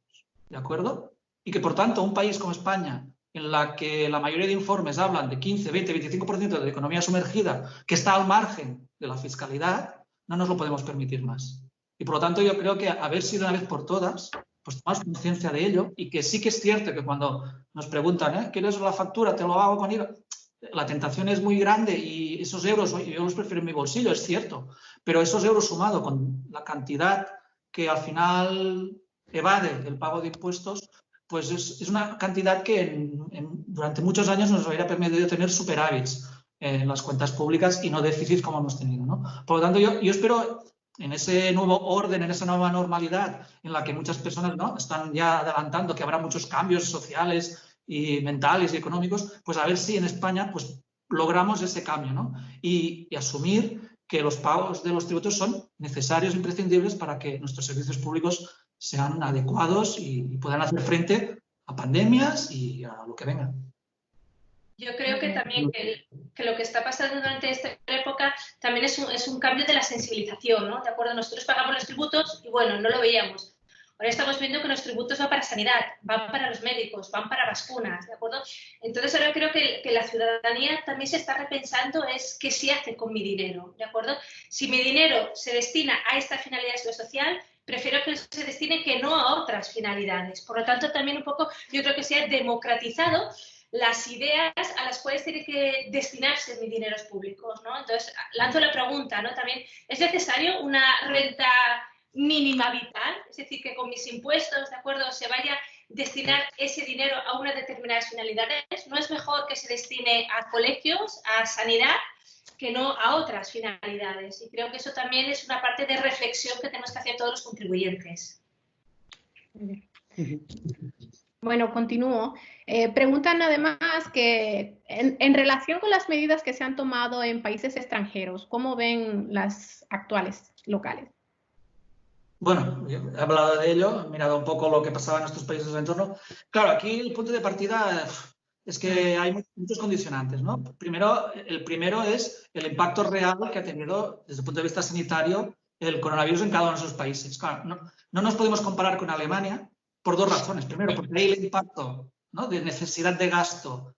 ¿de acuerdo? Y que, por tanto, un país como España, en la que la mayoría de informes hablan de 15, 20, 25% de economía sumergida, que está al margen de la fiscalidad, no nos lo podemos permitir más. Y por lo tanto yo creo que a ver si de una vez por todas pues tomamos conciencia de ello, y que sí que es cierto que cuando nos preguntan, ¿quieres la factura? Te lo hago con IVA. La tentación es muy grande y esos euros, yo los prefiero en mi bolsillo, es cierto, pero esos euros sumados con la cantidad que al final evade el pago de impuestos, pues es una cantidad que durante muchos años nos hubiera permitido tener superávits en las cuentas públicas y no déficits como hemos tenido, ¿no? Por lo tanto, yo espero en ese nuevo orden, en esa nueva normalidad en la que muchas personas, ¿no?, están ya adelantando que habrá muchos cambios sociales y mentales y económicos, pues a ver si en España pues logramos ese cambio, ¿no? Y asumir que los pagos de los tributos son necesarios e imprescindibles para que nuestros servicios públicos sean adecuados y puedan hacer frente a pandemias y a lo que venga. Yo creo que también que lo que está pasando durante esta época también es un cambio de la sensibilización, ¿no? ¿De acuerdo? Nosotros pagamos los tributos y, bueno, no lo veíamos. Ahora estamos viendo que los tributos van para sanidad, van para los médicos, van para vacunas, ¿de acuerdo? Entonces ahora creo que la ciudadanía también se está repensando es qué se hace con mi dinero, ¿de acuerdo? Si mi dinero se destina a esta finalidad social, prefiero que se destine que no a otras finalidades. Por lo tanto, también un poco yo creo que se ha democratizado las ideas a las cuales tiene que destinarse mis dineros públicos, ¿no? Entonces, lanzo la pregunta, ¿no? También, ¿es necesario una renta mínima vital? Es decir, que con mis impuestos, ¿de acuerdo?, se vaya a destinar ese dinero a unas determinadas finalidades. ¿No es mejor que se destine a colegios, a sanidad, que no a otras finalidades? Y creo que eso también es una parte de reflexión que tenemos que hacer todos los contribuyentes. Bueno, continúo. Preguntan además que en relación con las medidas que se han tomado en países extranjeros, ¿cómo ven las actuales locales? Bueno, he hablado de ello, he mirado un poco lo que pasaba en nuestros países de entorno. Claro, aquí el punto de partida es que hay muchos condicionantes, ¿no? El primero es el impacto real que ha tenido desde el punto de vista sanitario el coronavirus en cada uno de esos países. Claro, no nos podemos comparar con Alemania por dos razones. Primero, porque ahí el impacto, ¿no?, de necesidad de gasto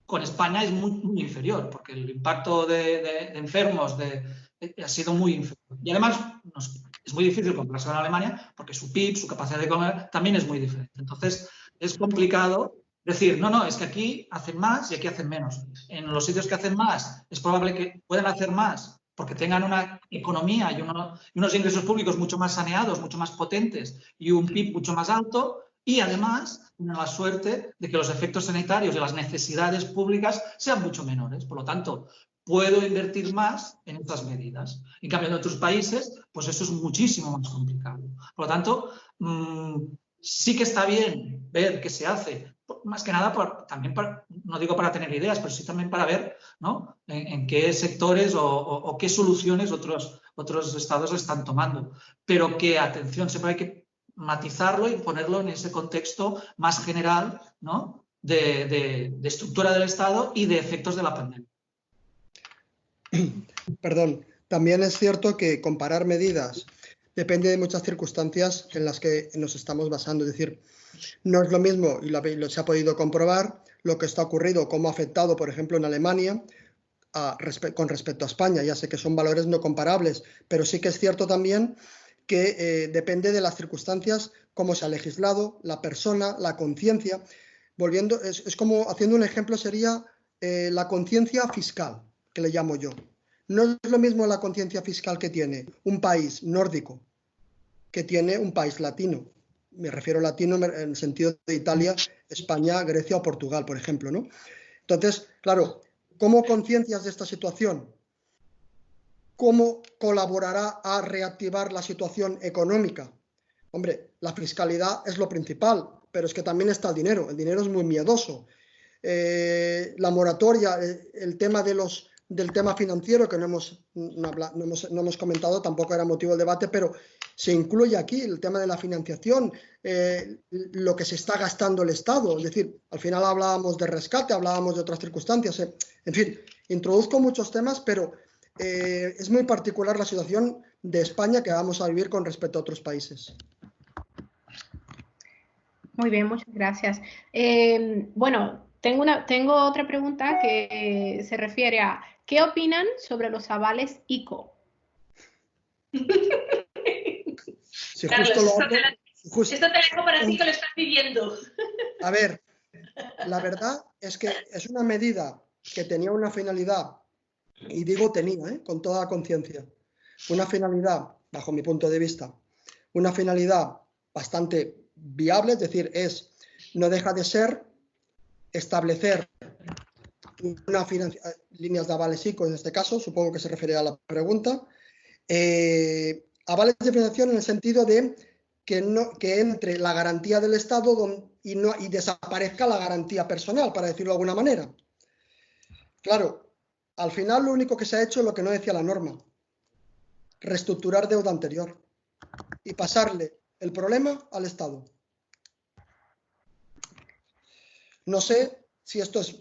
con España es muy, muy inferior, porque el impacto de enfermos ha sido muy inferior. Y además es muy difícil compararse con Alemania porque su PIB, su capacidad de comer también es muy diferente. Entonces, es complicado decir, no, es que aquí hacen más y aquí hacen menos. En los sitios que hacen más es probable que puedan hacer más porque tengan una economía y unos ingresos públicos mucho más saneados, mucho más potentes y un PIB mucho más alto, y además tienen la suerte de que los efectos sanitarios y las necesidades públicas sean mucho menores. Por lo tanto, puedo invertir más en estas medidas. En cambio, en otros países, pues eso es muchísimo más complicado. Por lo tanto, sí que está bien ver qué se hace, más que nada también no digo para tener ideas, pero sí también para ver, ¿no?, en qué sectores o qué soluciones otros estados están tomando. Pero que, atención, siempre hay que matizarlo y ponerlo en ese contexto más general, ¿no?, de estructura del Estado y de efectos de la pandemia. Perdón, también es cierto que comparar medidas depende de muchas circunstancias en las que nos estamos basando. Es decir, no es lo mismo, y se ha podido comprobar, lo que está ocurrido, cómo ha afectado, por ejemplo, en Alemania con respecto a España. Ya sé que son valores no comparables, pero sí que es cierto también que depende de las circunstancias, cómo se ha legislado, la persona, la conciencia. Volviendo, es como, haciendo un ejemplo, sería la conciencia fiscal, que le llamo yo. No es lo mismo la conciencia fiscal que tiene un país nórdico que tiene un país latino. Me refiero a latino en el sentido de Italia, España, Grecia o Portugal, por ejemplo, ¿no? Entonces, claro, ¿cómo conciencias de esta situación? ¿Cómo colaborará a reactivar la situación económica? Hombre, la fiscalidad es lo principal, pero es que también está el dinero. El dinero es muy miedoso. La moratoria, el tema de del tema financiero, que no hemos comentado, tampoco era motivo del debate, pero se incluye aquí el tema de la financiación, lo que se está gastando el Estado. Es decir, al final hablábamos de rescate, hablábamos de otras circunstancias. En fin, introduzco muchos temas, pero es muy particular la situación de España que vamos a vivir con respecto a otros países. Muy bien, muchas gracias. Bueno, tengo otra pregunta que se refiere a ¿qué opinan sobre los avales ICO? Si Carlos, justo esto te lo dejo para ti que lo estás viviendo. A ver, la verdad es que es una medida que tenía una finalidad, y digo tenía, con toda conciencia, una finalidad, bajo mi punto de vista, una finalidad bastante viable, es decir, no deja de ser establecer líneas de avales ICO en este caso, supongo que se refiere a la pregunta, avales de financiación en el sentido de que entre la garantía del Estado y desaparezca la garantía personal, para decirlo de alguna manera. Claro, al final lo único que se ha hecho es lo que no decía la norma, reestructurar deuda anterior y pasarle el problema al Estado. No sé si esto es...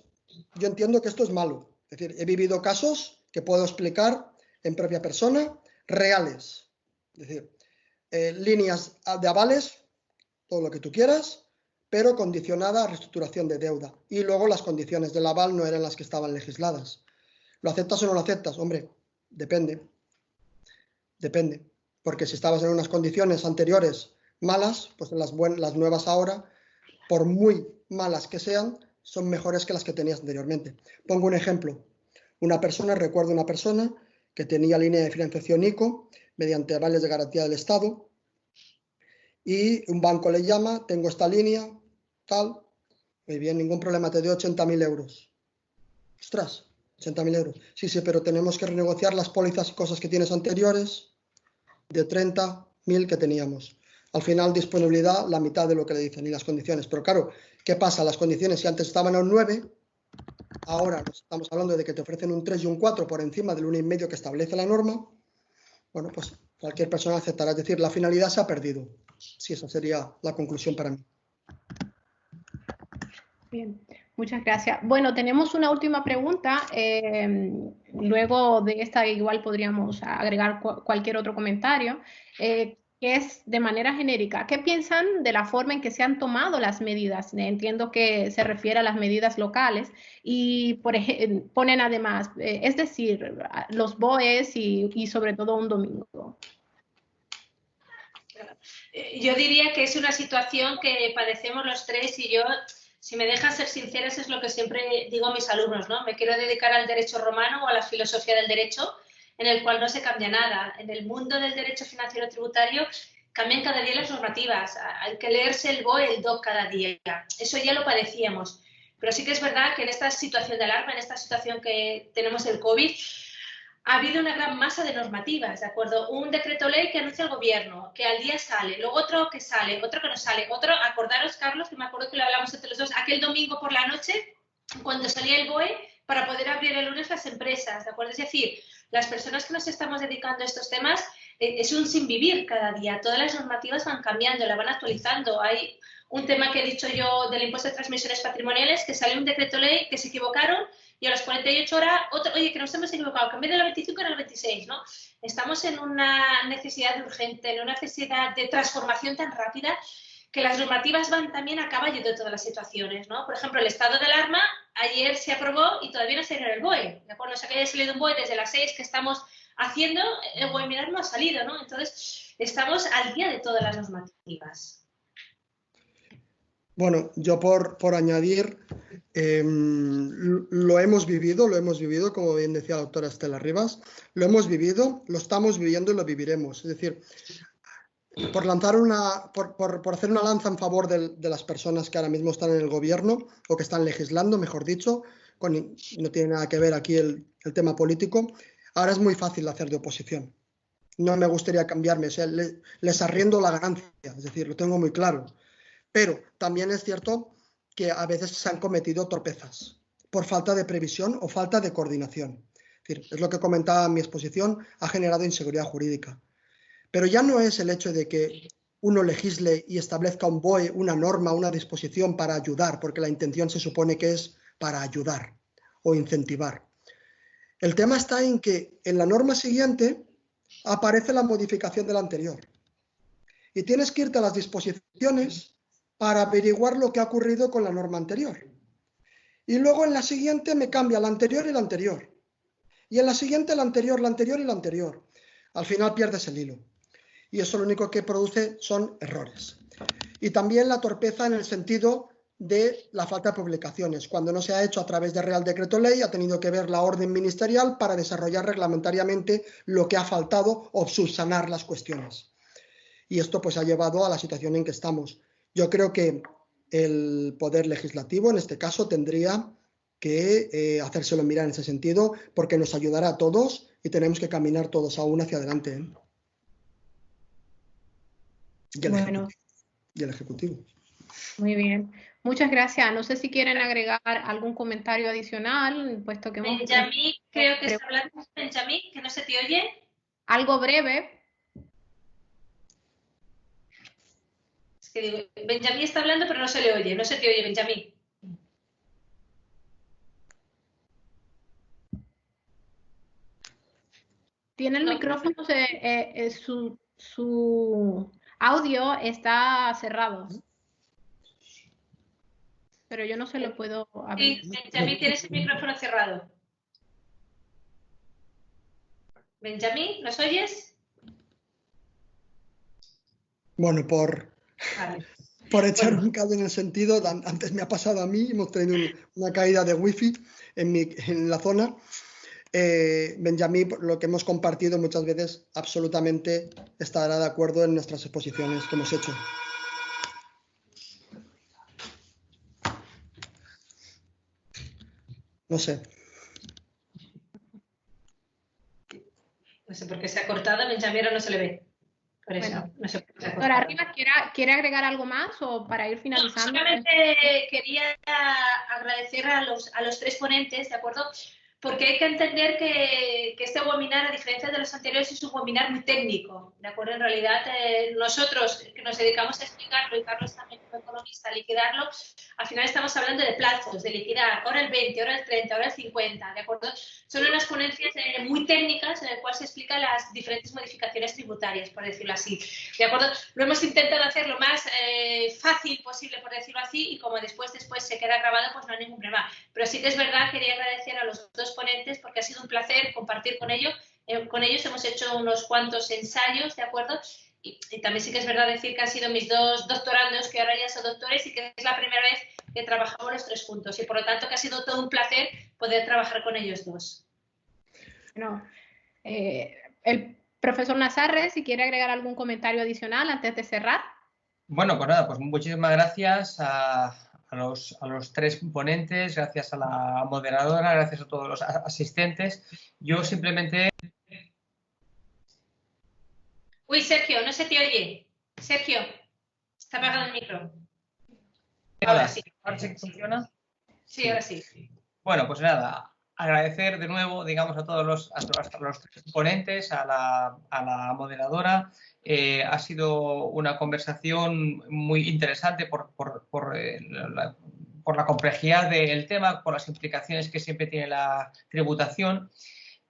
Yo entiendo que esto es malo. Es decir, he vivido casos que puedo explicar en propia persona, reales. Es decir, líneas de avales, todo lo que tú quieras, pero condicionada a reestructuración de deuda. Y luego las condiciones del aval no eran las que estaban legisladas. ¿Lo aceptas o no lo aceptas? Hombre, depende. Depende. Porque si estabas en unas condiciones anteriores malas, pues las nuevas ahora, por muy malas que sean, son mejores que las que tenías anteriormente. Pongo un ejemplo. Recuerdo una persona que tenía línea de financiación ICO mediante avales de garantía del Estado y un banco le llama, tengo esta línea, tal, muy bien, ningún problema, te doy 80.000 euros. Ostras, 80.000 euros. Sí, pero tenemos que renegociar las pólizas y cosas que tienes anteriores de 30.000 que teníamos. Al final, disponibilidad, la mitad de lo que le dicen y las condiciones. Pero claro, ¿qué pasa? Las condiciones, si antes estaban a un 9, ahora estamos hablando de que te ofrecen un 3 y un 4 por encima del 1,5 que establece la norma. Bueno, pues cualquier persona aceptará. Es decir, la finalidad se ha perdido. Sí, esa sería la conclusión para mí. Bien, muchas gracias. Bueno, tenemos una última pregunta. Luego de esta igual podríamos agregar cualquier otro comentario, que es de manera genérica. ¿Qué piensan de la forma en que se han tomado las medidas? Entiendo que se refiere a las medidas locales y por ejemplo, ponen además, es decir, los BOEs y sobre todo un domingo. Yo diría que es una situación que padecemos los tres y yo, si me dejan ser sincera, eso es lo que siempre digo a mis alumnos, ¿no? Me quiero dedicar al derecho romano o a la filosofía del derecho, en el cual no se cambia nada. En el mundo del derecho financiero tributario cambian cada día las normativas. Hay que leerse el BOE, el DOC cada día. Eso ya lo padecíamos. Pero sí que es verdad que en esta situación de alarma, en esta situación que tenemos del COVID, ha habido una gran masa de normativas, ¿de acuerdo? Un decreto ley que anuncia el gobierno, que al día sale, luego otro que sale, otro que no sale, otro, acordaros, Carlos, que me acuerdo que lo hablamos entre los dos, aquel domingo por la noche, cuando salía el BOE, para poder abrir el lunes las empresas, ¿de acuerdo? Es decir, las personas que nos estamos dedicando a estos temas, es un sin vivir cada día. Todas las normativas van cambiando, la van actualizando. Hay un tema que he dicho yo del impuesto de transmisiones patrimoniales, que sale un decreto ley que se equivocaron y a las 48 horas, oye, que nos hemos equivocado, que en vez de la 25 era el 26, ¿no? Estamos en una necesidad urgente, en una necesidad de transformación tan rápida que las normativas van también a caballo de todas las situaciones, ¿no? Por ejemplo, el estado de alarma ayer se aprobó y todavía no salió el BOE, ¿de acuerdo? O sea, que haya salido un BOE desde las 6 que estamos haciendo, el webinar no ha salido, ¿no? Entonces, estamos al día de todas las normativas. Bueno, yo por añadir, lo hemos vivido, como bien decía la doctora Estela Rivas, lo hemos vivido, lo estamos viviendo y lo viviremos. Es decir, por hacer una lanza en favor de las personas que ahora mismo están en el gobierno o que están legislando, mejor dicho, no tiene nada que ver aquí el tema político, ahora es muy fácil hacer de oposición. No me gustaría cambiarme, o sea, les arriendo la ganancia, es decir, lo tengo muy claro. Pero también es cierto que a veces se han cometido torpezas por falta de previsión o falta de coordinación. Es decir, es lo que comentaba en mi exposición, ha generado inseguridad jurídica. Pero ya no es el hecho de que uno legisle y establezca un BOE, una norma, una disposición para ayudar, porque la intención se supone que es para ayudar o incentivar. El tema está en que en la norma siguiente aparece la modificación de la anterior. Y tienes que irte a las disposiciones para averiguar lo que ha ocurrido con la norma anterior. Y luego en la siguiente me cambia la anterior y la anterior. Y en la siguiente la anterior y la anterior. Al final pierdes el hilo. Y eso lo único que produce son errores. Y también la torpeza en el sentido de la falta de publicaciones. Cuando no se ha hecho a través de Real Decreto Ley, ha tenido que ver la orden ministerial para desarrollar reglamentariamente lo que ha faltado o subsanar las cuestiones. Y esto pues ha llevado a la situación en que estamos. Yo creo que el Poder Legislativo, en este caso, tendría que hacérselo mirar en ese sentido, porque nos ayudará a todos y tenemos que caminar todos aún hacia adelante, ¿eh? Y el Ejecutivo. Muy bien. Muchas gracias. No sé si quieren agregar algún comentario adicional, puesto que hemos... Benjamín, creo que está hablando. Benjamín, que no se te oye. Algo breve. Es que digo, Benjamín está hablando, pero no se le oye. No se te oye, Benjamín. Tiene el micrófono, su audio está cerrado. Pero yo no se lo puedo abrir. Sí, Benjamín, tienes el micrófono cerrado. Benjamín, ¿nos oyes? Bueno, por echar un cable en el sentido, antes me ha pasado a mí, hemos tenido una caída de wifi en la zona. Benjamín, lo que hemos compartido muchas veces, absolutamente estará de acuerdo en nuestras exposiciones que hemos hecho. No sé. No sé por qué se ha cortado, Benjamín no se le ve. Por eso, bueno, no sé por qué se ha doctora cortado. Rivas, ¿quiere agregar algo más o para ir finalizando? No, solamente quería agradecer a los tres ponentes, ¿de acuerdo? Porque hay que entender que este webinar, a diferencia de los anteriores, es un webinar muy técnico, ¿de acuerdo? En realidad, nosotros que nos dedicamos a explicarlo, y Carlos también como economista, a liquidarlo, al final estamos hablando de plazos, de liquidar, ahora el 20, ahora el 30, ahora el 50, ¿de acuerdo? Son unas ponencias muy técnicas en las cuales se explican las diferentes modificaciones tributarias, por decirlo así, ¿de acuerdo? Lo hemos intentado hacer lo más fácil posible, por decirlo así, y como después se queda grabado, pues no hay ningún problema. Pero sí que es verdad, quería agradecer a los dos ponentes porque ha sido un placer compartir con ellos. Con ellos hemos hecho unos cuantos ensayos, ¿de acuerdo? Y también sí que es verdad decir que han sido mis dos doctorandos, que ahora ya son doctores, y que es la primera vez que trabajamos los tres juntos. Y por lo tanto que ha sido todo un placer poder trabajar con ellos dos. Bueno, el profesor Nazarre, si quiere agregar algún comentario adicional antes de cerrar. Bueno, pues nada, pues muchísimas gracias a los tres ponentes, gracias a la moderadora, gracias a todos los asistentes. Yo simplemente... Uy, Sergio, no se te oye. Sergio, está apagado el micro. Ahora sí. ¿Ahora sí funciona? Sí, ahora sí. Bueno, pues nada, agradecer de nuevo, digamos, a todos los tres ponentes, a la moderadora. Ha sido una conversación muy interesante por la complejidad del tema, por las implicaciones que siempre tiene la tributación.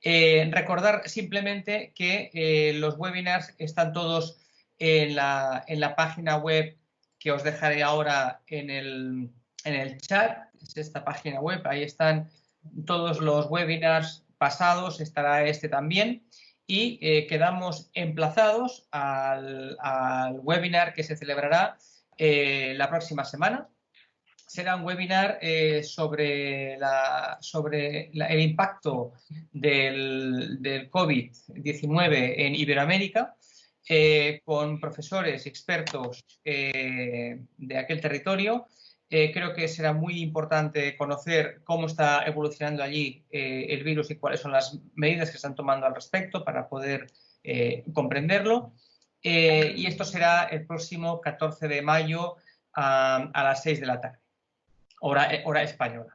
Recordar simplemente que los webinars están todos en la página web que os dejaré ahora en el chat. Es esta página web, ahí están todos los webinars pasados, estará este también. Y quedamos emplazados al webinar que se celebrará la próxima semana. Será un webinar sobre el impacto del COVID-19 en Iberoamérica, con profesores expertos de aquel territorio. Creo que será muy importante conocer cómo está evolucionando allí el virus y cuáles son las medidas que se están tomando al respecto para poder comprenderlo. Y esto será el próximo 14 de mayo a las 6 de la tarde, hora española.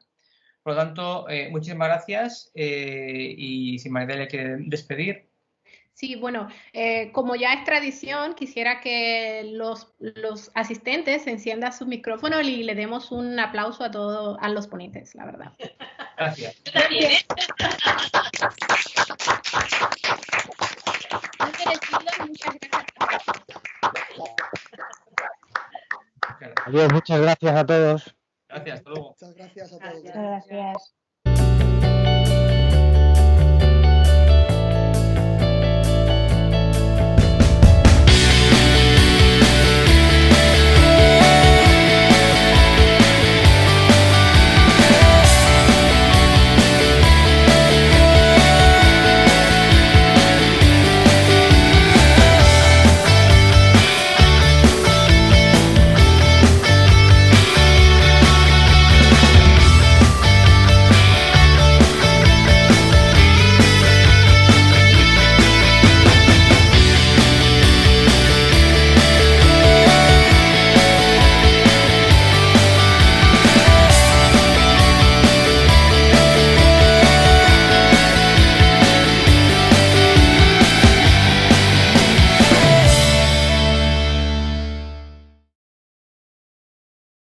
Por lo tanto, muchísimas gracias y si Maridalia quiere despedir. Sí, bueno, como ya es tradición, quisiera que los asistentes enciendan su micrófono y le demos un aplauso a todos, a los ponentes, la verdad. Gracias. Adiós, muchas gracias a todos. Gracias, hasta luego. Muchas gracias a todos. Gracias.